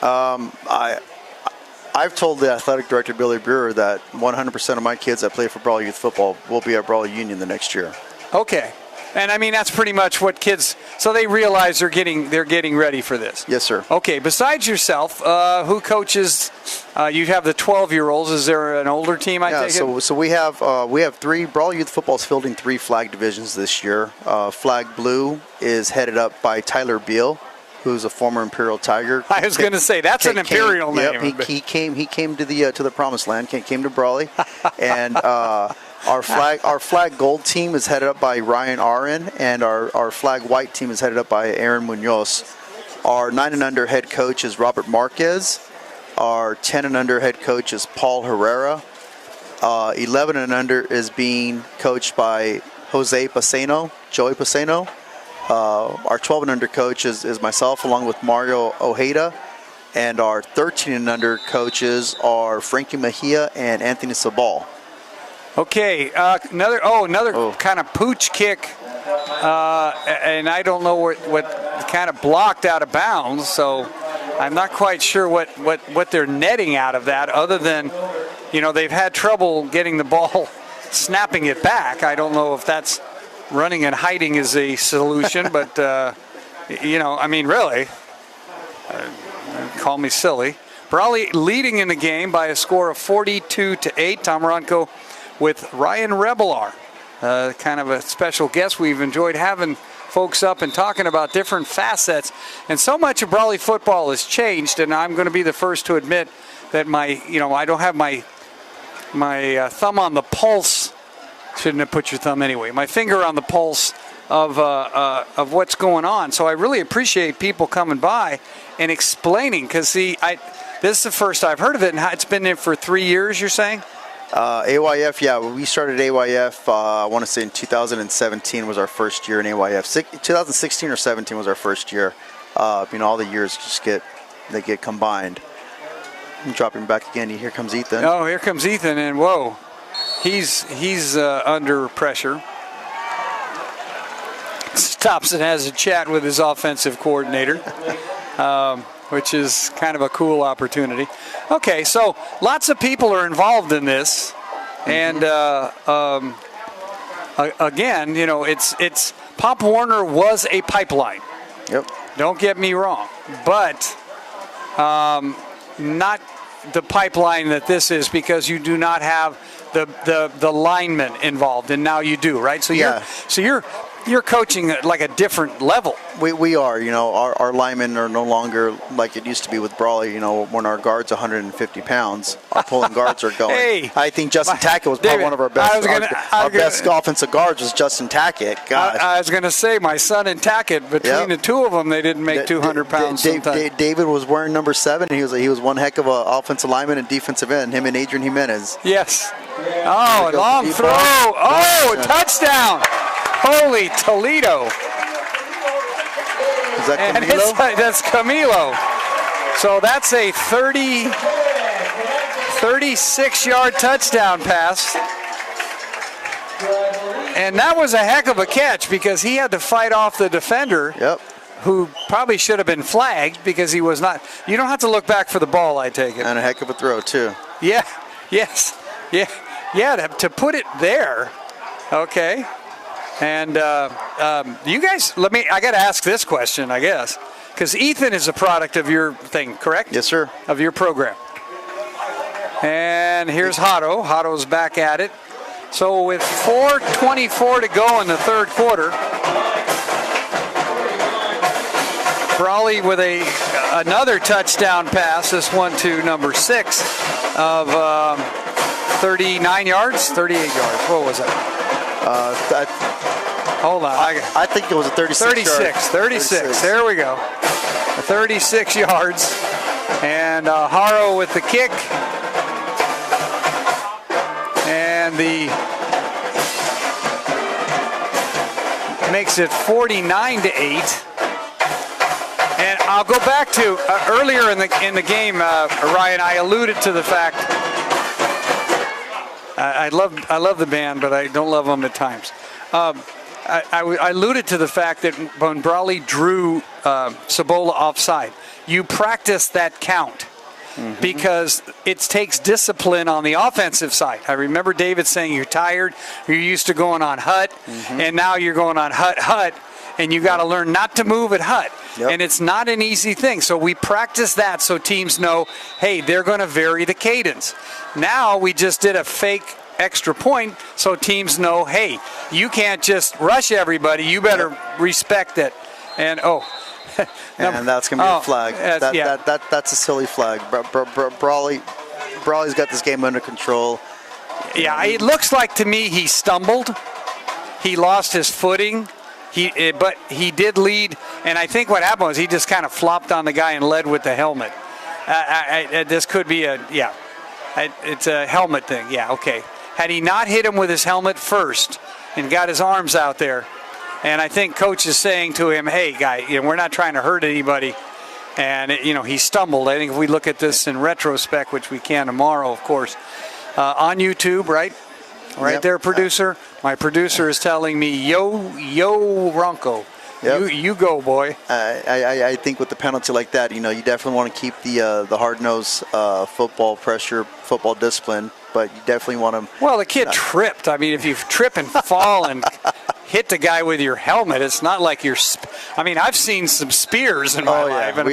I've told the athletic director, Billy Brewer, that 100% of my kids that play for Brawley Youth Football will be at Brawley Union the next year. Okay. And I mean, that's pretty much what kids, so they realize they're getting ready for this. Yes, sir. Okay, besides yourself, who coaches, you have the 12-year-olds. Is there an older team, I take it? So we have three, Brawley Youth Football is fielding 3 flag divisions this year. Flag Blue is headed up by Tyler Beal, who's a former Imperial Tiger. I was going to say, that's an Imperial name. Yep, he came to the promised land, came to Brawley. And our flag gold team is headed up by Ryan Aron, and our flag white team is headed up by Aaron Munoz. Our 9 and under head coach is Robert Marquez. Our 10 and under head coach is Paul Herrera. 11 and under is being coached by Joey Paseno. Our 12 and under coach is myself, along with Mario Ojeda. And our 13 and under coaches are Frankie Mejia and Anthony Cibola. Okay, another kind of pooch kick, and I don't know what kind of blocked out of bounds, so I'm not quite sure what they're netting out of that, other than, they've had trouble getting the ball snapping it back. I don't know if that's running and hiding is a solution, but, I mean, really, call me silly. Brawley leading in the game by a score of 42-8. Tom Ronco with Ryan Rebelar, kind of a special guest. We've enjoyed having folks up and talking about different facets. And so much of Brawley football has changed, and I'm going to be the first to admit that I don't have my thumb on the pulse. Shouldn't have put your thumb anyway. My finger on the pulse of what's going on. So I really appreciate people coming by and explaining, because this is the first I've heard of it, and it's been there for 3 years, you're saying? AYF, yeah, we started AYF, I want to say in 2017 was our first year in AYF. 2016 or 17 was our first year. All the years get combined. I'm dropping back again. Here comes Ethan. Oh, here comes Ethan, and whoa, he's under pressure. Stops and has a chat with his offensive coordinator, which is kind of a cool opportunity. Okay, so lots of people are involved in this, and again, it's Pop Warner was a pipeline. Yep. Don't get me wrong, but not the pipeline that this is, because you do not have the linemen involved, and now you do, right? So you're coaching at like a different level. We are, our linemen are no longer like it used to be with Brawley. When our guard's 150 pounds, our pulling guards are going. Hey, I think Justin Tackett was probably one of our best. Our best offensive guards was Justin Tackett. Gosh. I was going to say, my son and Tackett, between the two of them, they didn't make 200 pounds. David was wearing number 7. He was one heck of an offensive lineman and defensive end. Him and Adrian Jimenez. Yes. Oh, a long throw. Oh, a touchdown. Holy Toledo. Is that Camilo? That's Camilo. So that's a 36-yard touchdown pass. And that was a heck of a catch, because he had to fight off the defender. Yep. Who probably should have been flagged, because he was not. You don't have to look back for the ball, I take it. And a heck of a throw, too. Yeah. Yes. Yeah. Yeah, to put it there. Okay. And you guys, I got to ask this question, I guess, because Ethan is a product of your thing, correct? Yes, sir. Of your program. And here's Hotto. Hotto's back at it. So with 4:24 to go in the third quarter, Brawley with another touchdown pass, this one to number 6 of 39 yards, 38 yards. What was that? Hold on. I think it was a 36. There we go. 36 yards. And Haro with the kick. And makes it 49-8. And I'll go back to earlier in the game, Ryan. I alluded to the fact I love the band, but I don't love them at times. I alluded to the fact that when Brawley drew Cibola offside, you practice that count. Mm-hmm. Because it takes discipline on the offensive side. I remember David saying you're tired, you're used to going on hut, and now you're going on hut, and you got to learn not to move at hut. Yep. And it's not an easy thing. So we practice that so teams know, hey, they're going to vary the cadence. Now we just did a fake extra point so teams know, hey, you can't just rush everybody. You better respect it. And, and that's going to be a flag. That's a silly flag. Brawley's got this game under control. Yeah, it looks like to me he stumbled. He lost his footing. But he did lead, and I think what happened was he just kind of flopped on the guy and led with the helmet. This could be it's a helmet thing. Yeah, okay. Had he not hit him with his helmet first and got his arms out there, and I think coach is saying to him, hey, guy, we're not trying to hurt anybody. And, he stumbled. I think if we look at this in retrospect, which we can tomorrow, of course, on YouTube, right? Right, yep. There, producer. My producer is telling me, yo, Ronco. Yep. You go, boy. I think with the penalty like that, you definitely want to keep the hard-nosed football pressure, football discipline, but you definitely want to. Well, the kid tripped. I mean, if you trip and fall and hit the guy with your helmet, it's not like you're. I've seen some spears in my life, and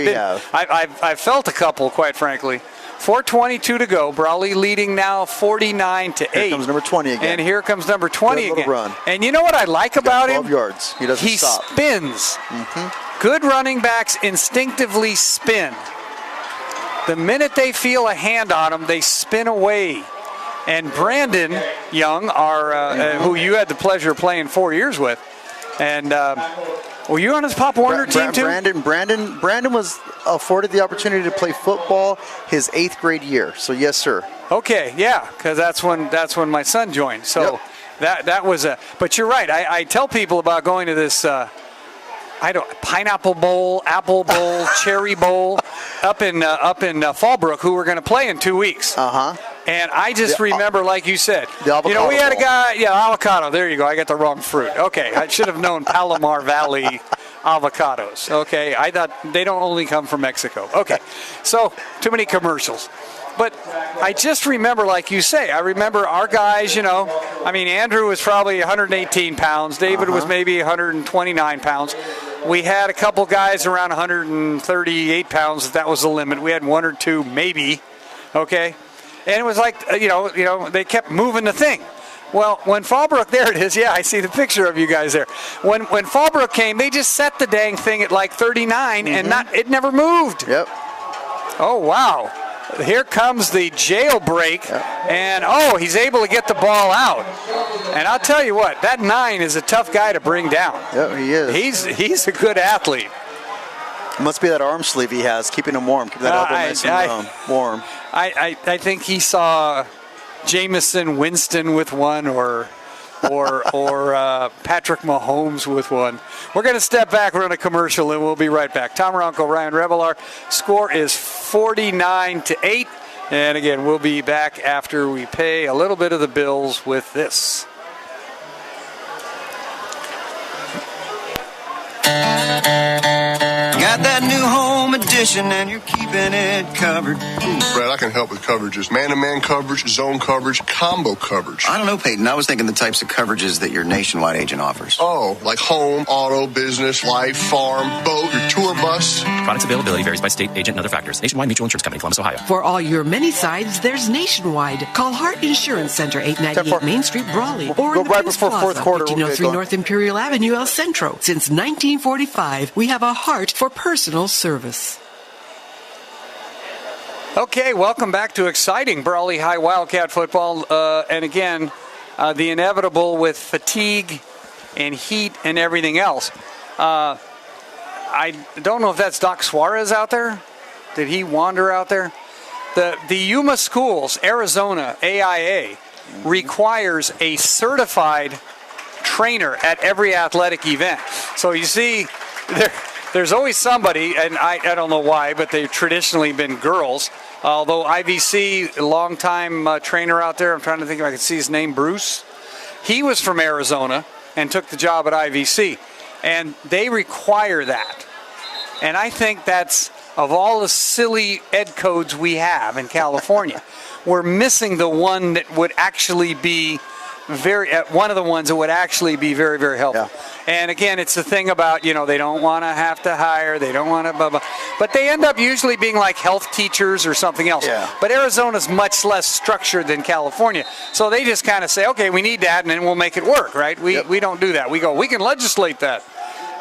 I've felt a couple, quite frankly. 4:22 to go. Brawley leading now 49-8. Here comes number 20 again. And here comes number 20 again. Run. And you know what I like about him? 12 yards. He doesn't stop. He spins. Good running backs instinctively spin. The minute they feel a hand on them, they spin away. And Brandon Young, who you had the pleasure of playing 4 years with, and were you on his Pop Warner team too? Brandon was afforded the opportunity to play football his 8th grade year. So yes, sir. Okay, yeah, because that's when my son joined. So that was a. But you're right. I tell people about going to this. Pineapple Bowl, Apple Bowl, Cherry Bowl, up in Fallbrook, who we're going to play in 2 weeks. And I just remember, like you said, we had a guy, avocado. There you go. I got the wrong fruit. Okay, I should have known Palomar Valley avocados. Okay, I thought they don't only come from Mexico. Okay, so too many commercials. But I just remember, like you say, I remember our guys, Andrew was probably 118 pounds. David was maybe 129 pounds. We had a couple guys around 138 pounds. That was the limit. We had one or two, maybe. Okay? And it was like, they kept moving the thing. Well, when Fallbrook, there it is. Yeah, I see the picture of you guys there. When Fallbrook came, they just set the dang thing at like 39, and it never moved. Yep. Oh, wow. Here comes the jailbreak, and he's able to get the ball out. And I'll tell you what, that 9 is a tough guy to bring down. Yeah, he is. He's a good athlete. It must be that arm sleeve he has, keeping him warm, keeping that elbow nice and warm. I think he saw Jameson Winston with one, or Patrick Mahomes with one. We're going to step back, run a commercial, and we'll be right back. Tom Ronco, Ryan Revelar. Score is 49-8. And again, we'll be back after we pay a little bit of the bills with this. Got that new home edition and you're keeping it covered. Brad, I can help with coverages. Man-to-man coverage, zone coverage, combo coverage. I don't know, Peyton. I was thinking the types of coverages that your nationwide agent offers. Oh, like home, auto, business, life, farm, boat, your tour bus. Products availability varies by state, agent, and other factors. Nationwide Mutual Insurance Company, Columbus, Ohio. For all your many sides, there's Nationwide. Call Hart Insurance Center, 898 Main Street, Brawley. Or go in the right Prince before Plaza, fourth quarter. 1503 North Imperial Avenue, El Centro. Since 1945, we have a heart for personal service. Okay, welcome back to exciting Brawley High Wildcat football. And again, the inevitable with fatigue and heat and everything else. I don't know if that's Doc Suarez out there. Did he wander out there? The Yuma schools, Arizona, AIA, requires a certified trainer at every athletic event. So you see, there's always somebody, and I don't know why, but they've traditionally been girls. Although IVC, a long-time trainer out there, I'm trying to think if I can see his name, Bruce. He was from Arizona and took the job at IVC. And they require that. And I think that's, of all the silly ed codes we have in California, we're missing the one that would actually be one of the ones that would actually be very, very helpful. Yeah. And again, it's the thing about, they don't want to have to hire, they don't want to blah, blah. But they end up usually being like health teachers or something else. Yeah. But Arizona's much less structured than California. So they just kind of say, okay, we need that, and then we'll make it work, right? We don't do that. We go, we can legislate that.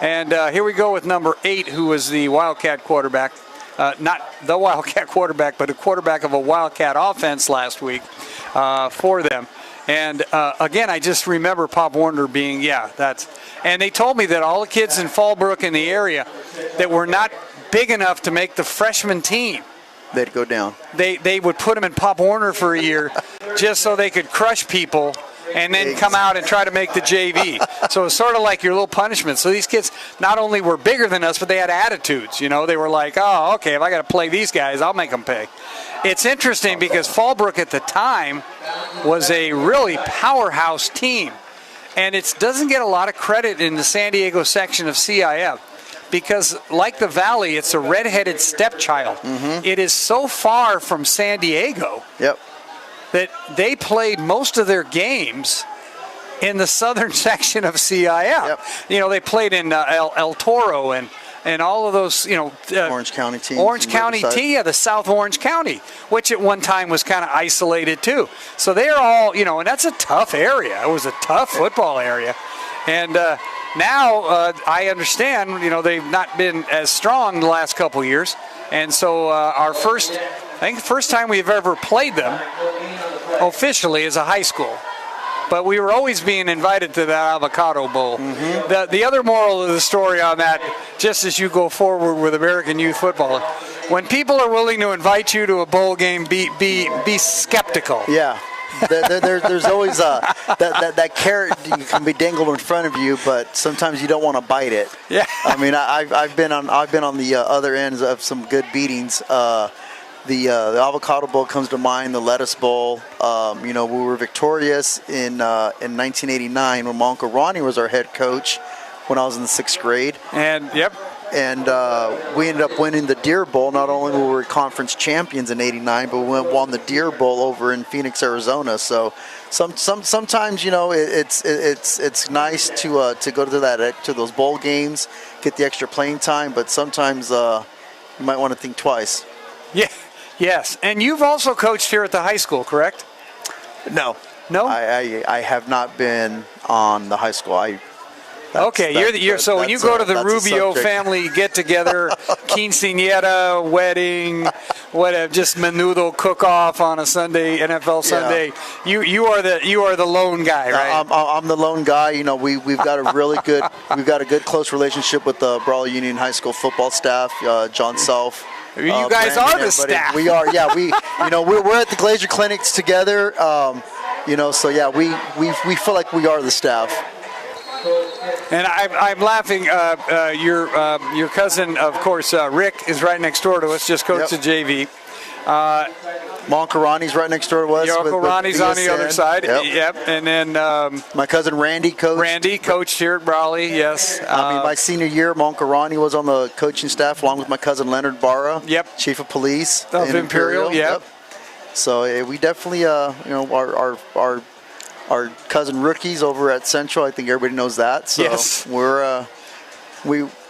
And here we go with number 8, who was the Wildcat quarterback. Not the Wildcat quarterback, but a quarterback of a Wildcat offense last week for them. And again, I just remember Pop Warner being, and they told me that all the kids in Fallbrook in the area that were not big enough to make the freshman team, they'd go down. They would put them in Pop Warner for a year just so they could crush people and then come out and try to make the JV. So it's sort of like your little punishment. So these kids not only were bigger than us, but they had attitudes. They were like, oh, okay, if I got to play these guys, I'll make them pay. It's interesting because Fallbrook at the time was a really powerhouse team. And it doesn't get a lot of credit in the San Diego section of CIF because, like the Valley, it's a redheaded stepchild. It is so far from San Diego that they played most of their games in the southern section of CIF. You know, they played in El Toro and all of those, Orange County teams. Orange County team, the South Orange County, which at one time was kind of isolated too. So they're all, and that's a tough area. It was a tough football area. And now I understand, they've not been as strong the last couple of years. And so I think the first time we've ever played them officially is a high school. But we were always being invited to that Avocado Bowl. The other moral of the story on that, just as you go forward with American youth football, when people are willing to invite you to a bowl game, be skeptical. Yeah. There's always that carrot can be dangled in front of you, but sometimes you don't want to bite it. Yeah. I mean, I've been on the other ends of some good beatings. The Avocado Bowl comes to mind, the Lettuce Bowl. We were victorious in 1989 when my Uncle Ronnie was our head coach when I was in the 6th grade. And we ended up winning the Deer Bowl. Not only were we conference champions in '89, but we won the Deer Bowl over in Phoenix, Arizona. So sometimes it's nice to go to those bowl games, get the extra playing time. But sometimes you might want to think twice. Yeah. Yes, and you've also coached here at the high school, correct? No. I have not been on the high school. When you go to the Rubio family get-together, quinceañera, wedding, whatever, just menudo cook-off on a Sunday, NFL Sunday, you are the lone guy, right? I'm the lone guy. We've got a good close relationship with the Brawley Union High School football staff, John Self. You guys are the staff. We are, yeah. We're at the Glazier Clinics together. So yeah, we feel like we are the staff. And I'm laughing. Your cousin, of course, Rick, is right next door to us. Just coached the JV. My Uncle Ronnie's right next door to us. Your Uncle Ronnie's on the other side. Yep. And then my cousin Randy coached. Randy coached here at Brawley. Yes. My senior year, my Uncle Ronnie was on the coaching staff along with my cousin Leonard Barra. Yep. Chief of Police of Imperial. Yep. So we definitely, our cousin rookies over at Central. I think everybody knows that. So yes.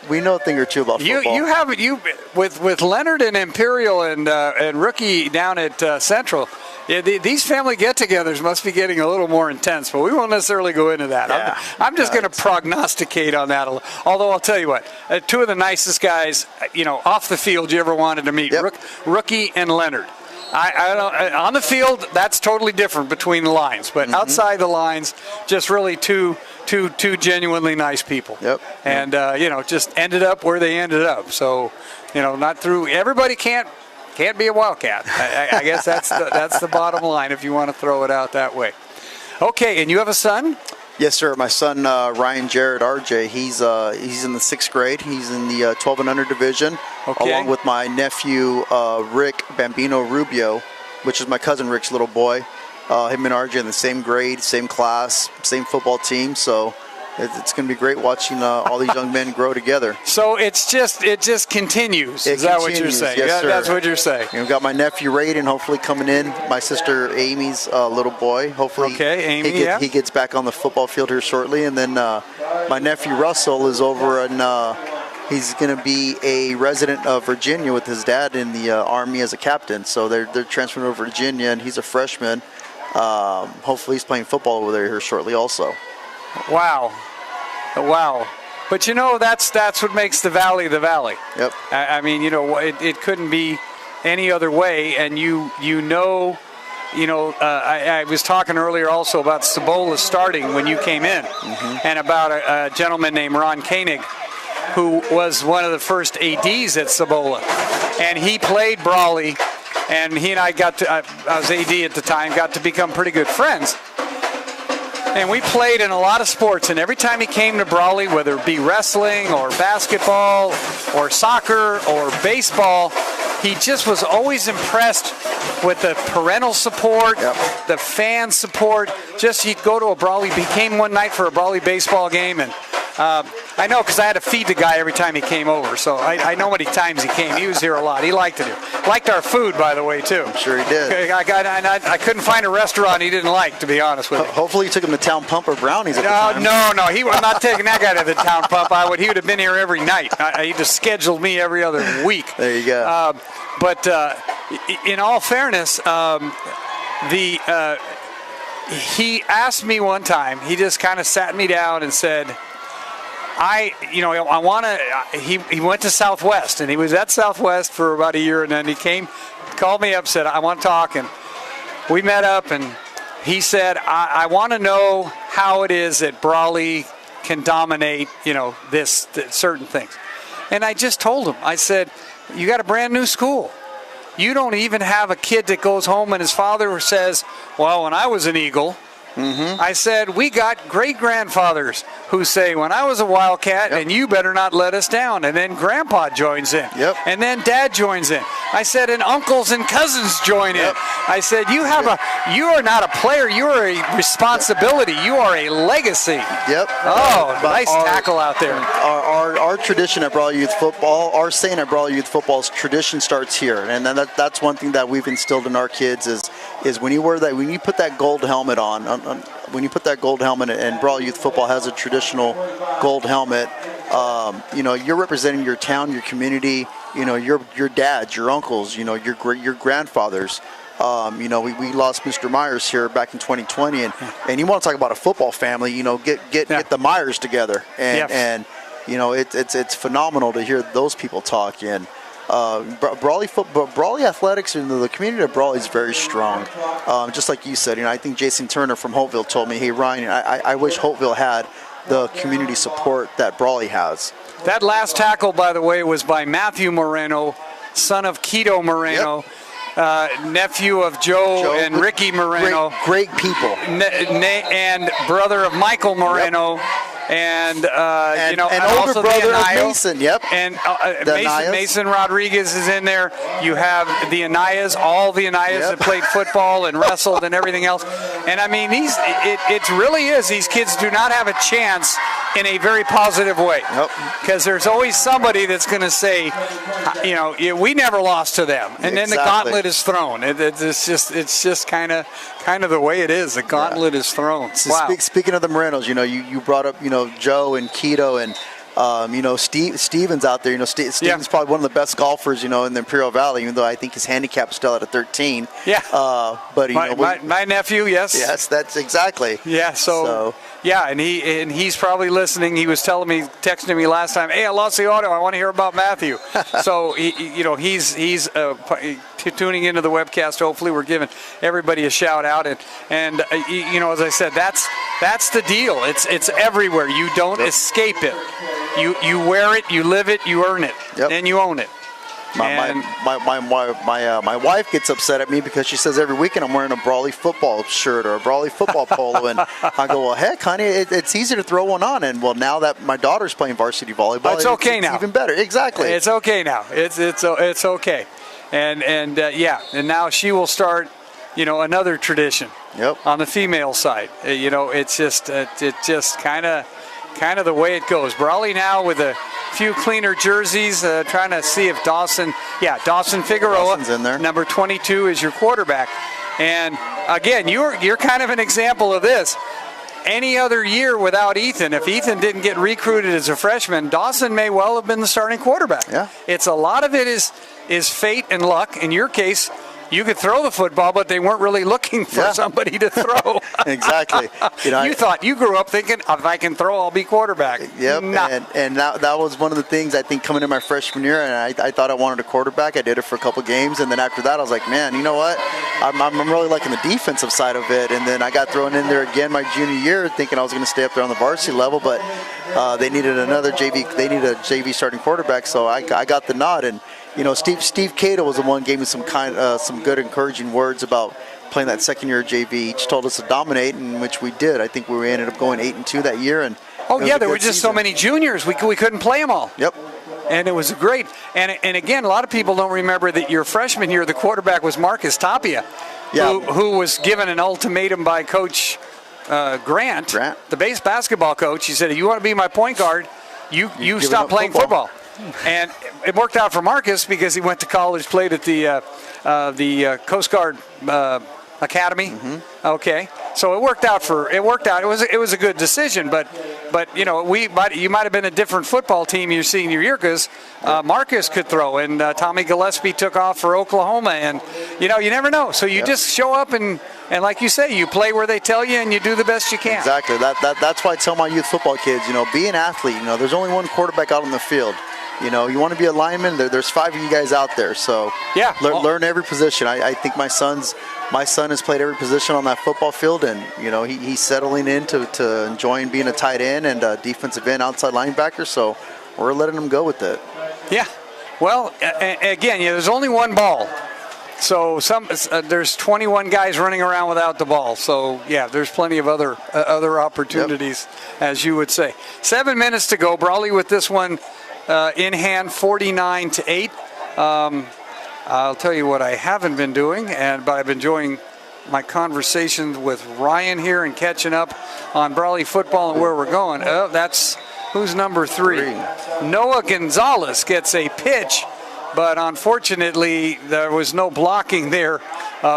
We know a thing or two about football. You with Leonard and Imperial and rookie down at Central. Yeah, these family get-togethers must be getting a little more intense, but we won't necessarily go into that. Yeah. I'm just going to prognosticate on that. Although I'll tell you what, two of the nicest guys, off the field you ever wanted to meet, Rookie and Leonard. I don't, on the field, that's totally different between the lines, but outside the lines, just really two genuinely nice people. Yep. And just ended up where they ended up. So, not through everybody can't be a Wildcat. I guess that's the bottom line if you want to throw it out that way. Okay, and you have a son? Yes, sir. My son Ryan Jarrett RJ. He's in the 6th grade. He's in the 12 and under division, along with my nephew Rick Bambino Rubio, which is my cousin Rick's little boy. Him and RJ in the same grade, same class, same football team. So it's going to be great watching all these young men grow together. So it just continues. Is that what you're saying? Yes, sir. That's what you're saying. We've got my nephew Raiden hopefully coming in. My sister Amy's little boy. Hopefully he gets back on the football field here shortly. And then my nephew Russell is over and he's going to be a resident of Virginia with his dad in the Army as a captain. So they're transferring over to Virginia, and he's a freshman. Hopefully he's playing football over there here shortly also. Wow. But that's what makes the Valley the Valley. Yep. I mean, it couldn't be any other way. And I was talking earlier also about Cibola starting when you came in, and about a gentleman named Ron Koenig, who was one of the first ADs at Cibola. And he played Brawley, and he and I I was AD at the time, got to become pretty good friends. And we played in a lot of sports, and every time he came to Brawley, whether it be wrestling or basketball or soccer or baseball, he just was always impressed with the parental support, the fan support. Just he'd go to a Brawley. He came one night for a Brawley baseball game, and I know because I had to feed the guy every time he came over, so I know how many times he came. He was here a lot. He liked it. Liked our food, by the way, too. I'm sure he did. I couldn't find a restaurant he didn't like, to be honest with you. Hopefully you took him to Town Pump or Brownies at the time. No. I'm not taking that guy to the Town Pump. He would have been here every night. He just scheduled me every other week. There you go. But in all fairness, he asked me one time, he just kind of sat me down and said, I want to, he went to Southwest, and he was at Southwest for about a year, and then he called me up, said, I want to talk, and we met up, and he said, I want to know how it is that Brawley can dominate, certain things. And I just told him, I said, you got a brand new school. You don't even have a kid that goes home and his father says, well, when I was an Eagle, I said, we got great-grandfathers who say, when I was a Wildcat, and you better not let us down. And then Grandpa joins in. And then Dad joins in. I said, and uncles and cousins join in. I said, you are not a player. You are a responsibility. You are a legacy. Oh, nice tackle out there. Our tradition at Brawley Youth Football, our saying at Brawley Youth Football is tradition starts here. And then that's one thing that we've instilled in our kids is when you put that gold helmet on, when you put that gold helmet, and Brawley Youth Football has a traditional gold helmet, you're representing your town, your community, your dads, your uncles, your grandfathers. We lost Mr. Myers here back in 2020, and you want to talk about a football family, get the Myers together, and it's phenomenal to hear those people talk. And Brawley athletics and the community of Brawley is very strong. Just like you said, I think Jason Turner from Hopeville told me, hey Ryan, I wish Hopeville had the community support that Brawley has. That last tackle, by the way, was by Matthew Moreno, son of Quito Moreno. Nephew of Joe and Ricky Moreno. Great people. And brother of Michael Moreno. And older also brother the of Mason. And Mason Rodriguez is in there. You have the Anayas, all the Anayas that played football and wrestled and everything else. And I mean, it really is. These kids do not have a chance in a very positive way. Because there's always somebody that's going to say, we never lost to them. And then the gauntlet is thrown. It's just kind of the way it is. The gauntlet is thrown. So speaking of the Morenos, you brought up, Joe and Quito and Steven's out there. Steven's probably one of the best golfers, in the Imperial Valley, even though I think his handicap's still at a 13. But my nephew, yes. Yes, that's exactly. Yeah. So and he's probably listening. He was texting me last time, hey, I lost the auto. I want to hear about Matthew. So he's tuning into the webcast. Hopefully, we're giving everybody a shout out. And as I said, that's the deal. It's everywhere. You don't escape it. You wear it, you live it, you earn it, and you own it. My wife gets upset at me because she says every weekend I'm wearing a Brawley football shirt or a Brawley football polo, and I go, well, heck, honey, it's easy to throw one on. And well, now that my daughter's playing varsity volleyball, it's okay now. Even better, exactly. It's okay now. It's okay, and now she will start, another tradition. On the female side, it's just kind of the way it goes. Brawley now with a few cleaner jerseys, trying to see if Dawson Figueroa, Dawson's in there. Number 22 is your quarterback. And again, you're kind of an example of this. Any other year without Ethan, if Ethan didn't get recruited as a freshman, Dawson may well have been the starting quarterback. It's a lot of it is fate and luck. In your case, you could throw the football, but they weren't really looking for somebody to throw. Exactly. You grew up thinking, if I can throw, I'll be quarterback. And that was one of the things I think coming in my freshman year, and I thought I wanted a quarterback. I did it for a couple games, and then after that, I was like, man, you know what? I'm really liking the defensive side of it. And then I got thrown in there again my junior year, thinking I was going to stay up there on the varsity level, but they needed another JV. They needed a JV starting quarterback, so I got the nod. And Steve Cato was the one who gave me some good encouraging words about playing that second year JV. He just told us to dominate, in which we did. I think we ended up going 8-2 that year. And there were just so many juniors. We couldn't play them all. And it was great. And again, a lot of people don't remember that your freshman year, the quarterback was Marcus Tapia, who was given an ultimatum by Coach Grant, the base basketball coach. He said, if you want to be my point guard, you stop playing football. And it worked out for Marcus because he went to college, played at the Coast Guard Academy. Okay, so it worked out. It was a good decision, but you might have been a different football team your senior year because Marcus could throw, and Tommy Gillespie took off for Oklahoma, and you never know. So you just show up and like you say, you play where they tell you, and you do the best you can. Exactly. That's why I tell my youth football kids, be an athlete. There's only one quarterback out on the field. You want to be a lineman. There's 5 of you guys out there. So learn every position. I think my son has played every position on that football field, and he's settling into enjoying being a tight end and a defensive end, outside linebacker. So we're letting him go with it. Yeah. Well, again, there's only one ball. So there's 21 guys running around without the ball. So there's plenty of other opportunities, as you would say. 7 minutes to go. Brawley with this one in hand, 49-8. I'll tell you what I haven't been doing, but I've been enjoying my conversations with Ryan here and catching up on Brawley football and where we're going. Oh, that's who's number 3. Noah Gonzalez gets a pitch, but unfortunately there was no blocking there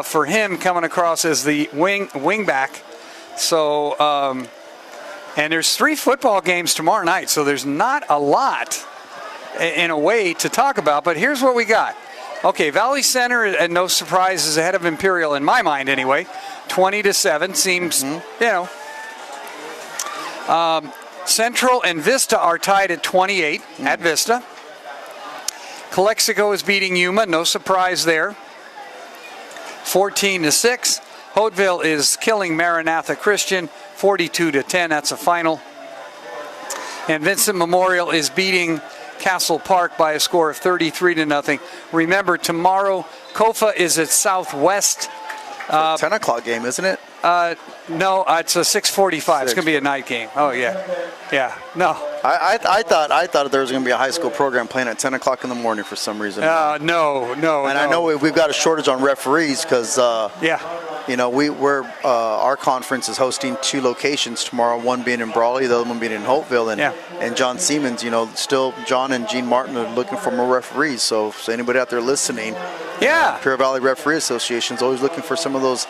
for him coming across as the wing back. So, and there's 3 football games tomorrow night, so there's not a lot in a way to talk about, but here's what we got. Okay, Valley Center, and no surprise, is ahead of Imperial in my mind anyway. 20-7 seems, Central and Vista are tied at 28 at Vista. Calexico is beating Yuma, no surprise there. 14-6. Hauteville is killing Maranatha Christian, 42-10. That's a final. And Vincent Memorial is beating Castle Park by a score of 33-0. Remember, tomorrow Kofa is at Southwest. 10 o'clock game, isn't it? No, it's a 6:45. It's going to be a night game. Oh yeah. No. I thought there was going to be a high school program playing at 10 o'clock in the morning for some reason. No. And I know we've got a shortage on referees because our conference is hosting 2 locations tomorrow. One being in Brawley, the other one being in Hauteville, and John Siemens. Still John and Gene Martin are looking for more referees. So anybody out there listening, Pure Valley Referee Association is always looking for some of those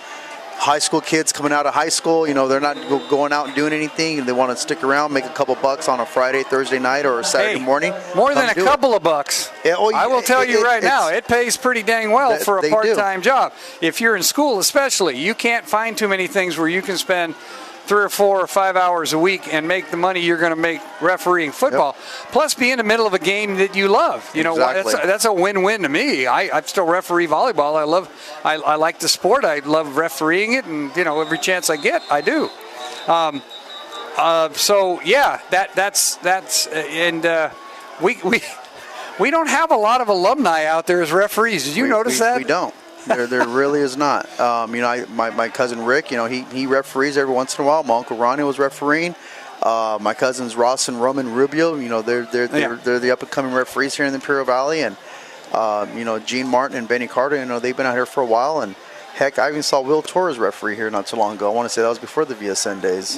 high school kids coming out of high school. They're not going out and doing anything, and they want to stick around, make a couple bucks on a Friday, Thursday night, or a Saturday morning. More than a couple of bucks. I will tell you right now, it pays pretty dang well for a part-time job. If you're in school especially, you can't find too many things where you can spend 3 or 4 or 5 hours a week and make the money you're going to make refereeing football. Plus be in the middle of a game that you love. That's a win-win to me. I still referee volleyball. I like the sport. I love refereeing it, and every chance I get, I do. We don't have a lot of alumni out there as referees. Did you notice that? We don't. There really is not. My cousin Rick, he referees every once in a while. My uncle Ronnie was refereeing. My cousins Ross and Roman Rubio, they're the up and coming referees here in the Imperial Valley, and Gene Martin and Benny Carter, they've been out here for a while, and heck, I even saw Will Torres referee here not too long ago. I want to say that was before the VSN days.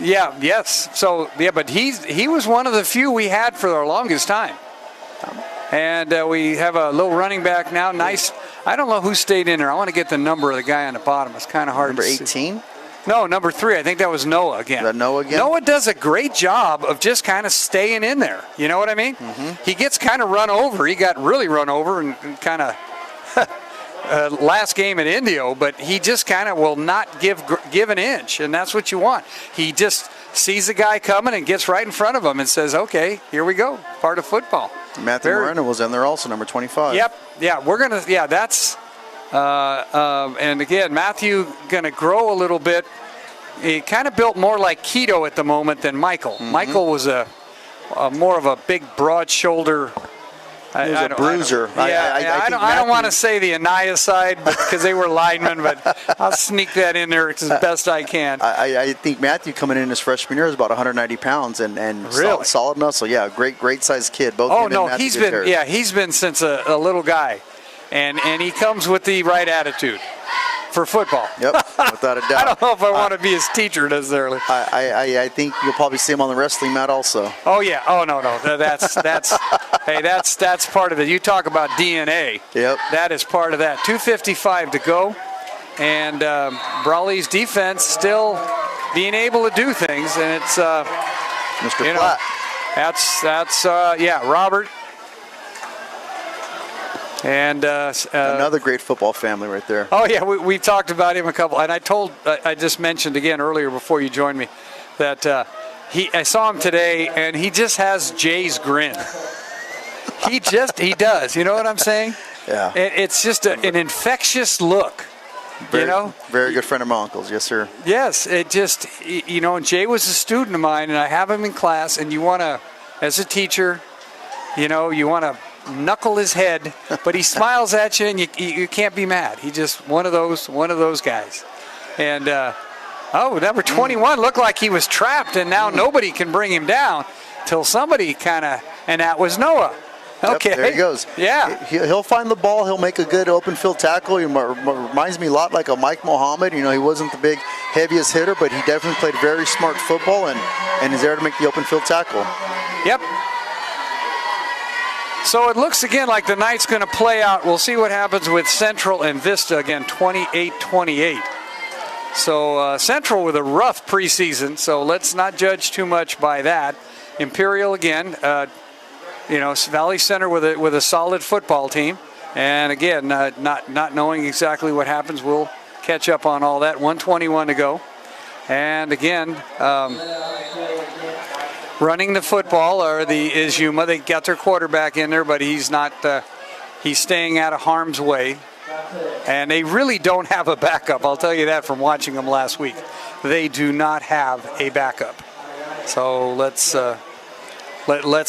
But he was one of the few we had for our longest time. And we have a little running back now. Nice. I don't know who stayed in there. I want to get the number of the guy on the bottom. It's kind of hard to see. Number 18? No, number 3. I think that was Noah again. Noah does a great job of just kind of staying in there. You know what I mean? He gets kind of run over. He got really run over and kind of last game at Indio, but he just kind of will not give an inch, and that's what you want. He just sees the guy coming and gets right in front of him and says, okay, here we go, part of football. Matthew Moreno was in there also, number 25. That's and again, Matthew going to grow a little bit. He kind of built more like Keto at the moment than Michael. Michael was a more of a big, broad shoulder He was a bruiser. I don't want to say the Anaya side because they were linemen, but I'll sneak that in there as best I can. I think Matthew coming in his freshman year is about 190 pounds and really? solid muscle. Yeah, great sized kid. Both. Oh no, he's been since a little guy, and he comes with the right attitude for football. Yep, without a doubt. I don't know if I want to be his teacher necessarily. I think you'll probably see him on the wrestling mat also. Oh yeah. Oh no. That's hey, that's part of it. You talk about DNA. Yep. That is part of that. 2:55 to go, and Brawley's defense still being able to do things, and it's Mr. Platt. That's Robert. And another great football family right there. Oh yeah, we talked about him a couple, and I just mentioned again earlier before you joined me that I saw him today, and he just has Jay's grin. He does. You know what I'm saying? Yeah. It's just an infectious look. Very good friend of my uncle's. Yes, sir. Yes, it just and Jay was a student of mine, and I have him in class, and you want to, as a teacher, you want to knuckle his head, but he smiles at you, and you can't be mad. He just one of those guys. And number 21 looked like he was trapped, and now nobody can bring him down till somebody and that was Noah. Okay, yep, there he goes. Yeah, he'll find the ball. He'll make a good open field tackle. He reminds me a lot like a Mike Muhammad. He wasn't the big, heaviest hitter, but he definitely played very smart football and is there to make the open field tackle. Yep. So it looks again like the night's going to play out. We'll see what happens with Central and Vista again, 28-28. So Central with a rough preseason, so let's not judge too much by that. Imperial again, Valley Center with a solid football team, and again, not knowing exactly what happens, we'll catch up on all that. 1:21 to go, and again. Running the football is Yuma. They got their quarterback in there, but he's not. He's staying out of harm's way, and they really don't have a backup. I'll tell you that from watching them last week. They do not have a backup. So let's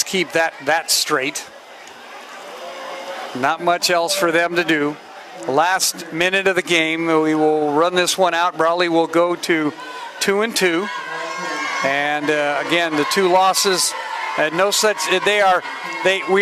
keep that straight. Not much else for them to do. Last minute of the game, we will run this one out. Brawley will go to 2-2. And again, the two losses, we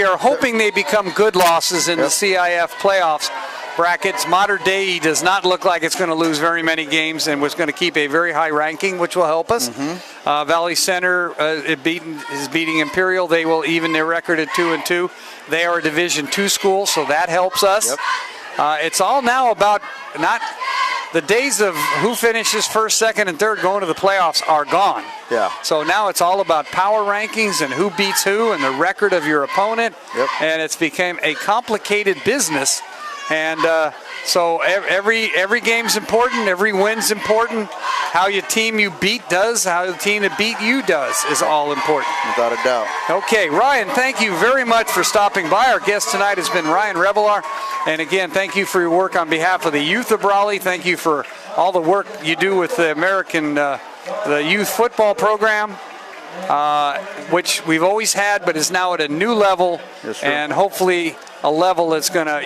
are hoping they become good losses in the CIF playoffs brackets. Modern Day does not look like it's going to lose very many games and was going to keep a very high ranking, which will help us. Mm-hmm. Valley Center is beating Imperial. They will even their record at 2-2. They are a Division II school, so that helps us. Yep. It's all now about not the days of who finishes first, second, and third going to the playoffs are gone. Yeah. So now it's all about power rankings and who beats who and the record of your opponent. Yep. And it's become a complicated business. And so every game's important. Every win's important. How your team you beat does, how the team that beat you does is all important. Without a doubt. Okay, Ryan, thank you very much for stopping by. Our guest tonight has been Ryan Revelar. And again, thank you for your work on behalf of the youth of Brawley. Thank you for all the work you do with the American the youth football program, which we've always had, but is now at a new level. Yes, sir. And hopefully a level that's going to,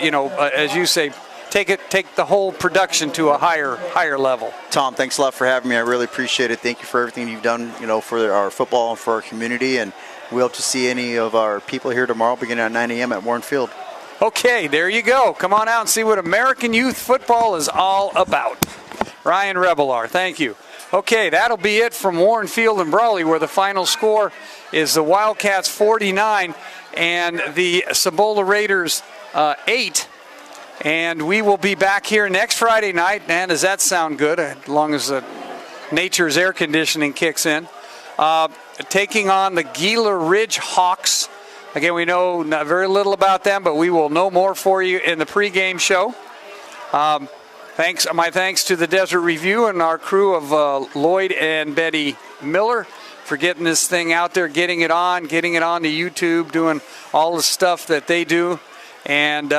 as you say, take the whole production to a higher level. Tom, thanks a lot for having me. I really appreciate it. Thank you for everything you've done, for our football and for our community. And we hope to see any of our people here tomorrow beginning at 9 a.m. at Warren Field. Okay, there you go. Come on out and see what American youth football is all about. Ryan Revelar, thank you. Okay, that'll be it from Warren Field and Brawley, where the final score is the Wildcats 49 and the Cibola Raiders 8. And we will be back here next Friday night. And does that sound good? As long as nature's air conditioning kicks in. Taking on the Gila Ridge Hawks. Again, we know very little about them, but we will know more for you in the pregame show. My thanks to the Desert Review and our crew of Lloyd and Betty Miller for getting this thing out there, getting it on to YouTube, doing all the stuff that they do. And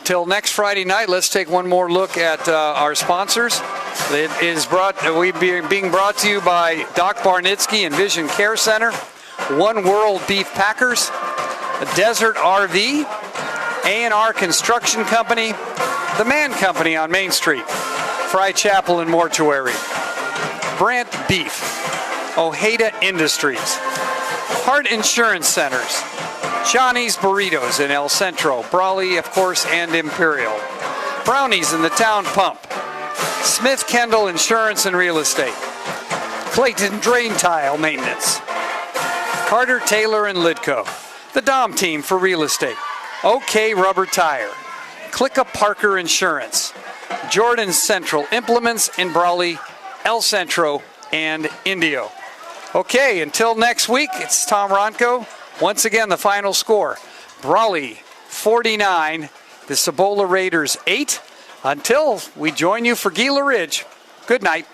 till next Friday night, let's take one more look at our sponsors. It is being brought to you by Doc Barnitsky and Vision Care Center, One World Beef Packers, Desert RV, A&R Construction Company, The Man Company on Main Street, Fry Chapel and Mortuary, Brandt Beef, Ojeda Industries, Hart Insurance Centers, Johnny's Burritos in El Centro, Brawley, of course, and Imperial, Brownies in the Town Pump, Smith Kendall Insurance and Real Estate, Clayton Drain Tile Maintenance, Carter Taylor and Lidco, the Dom Team for Real Estate, OK Rubber Tire, Clicka Parker Insurance, Jordan Central Implements in Brawley, El Centro, and Indio. Okay, until next week, it's Tom Ronco. Once again, the final score, Brawley 49, the Cibola Raiders 8. Until we join you for Gila Ridge, good night.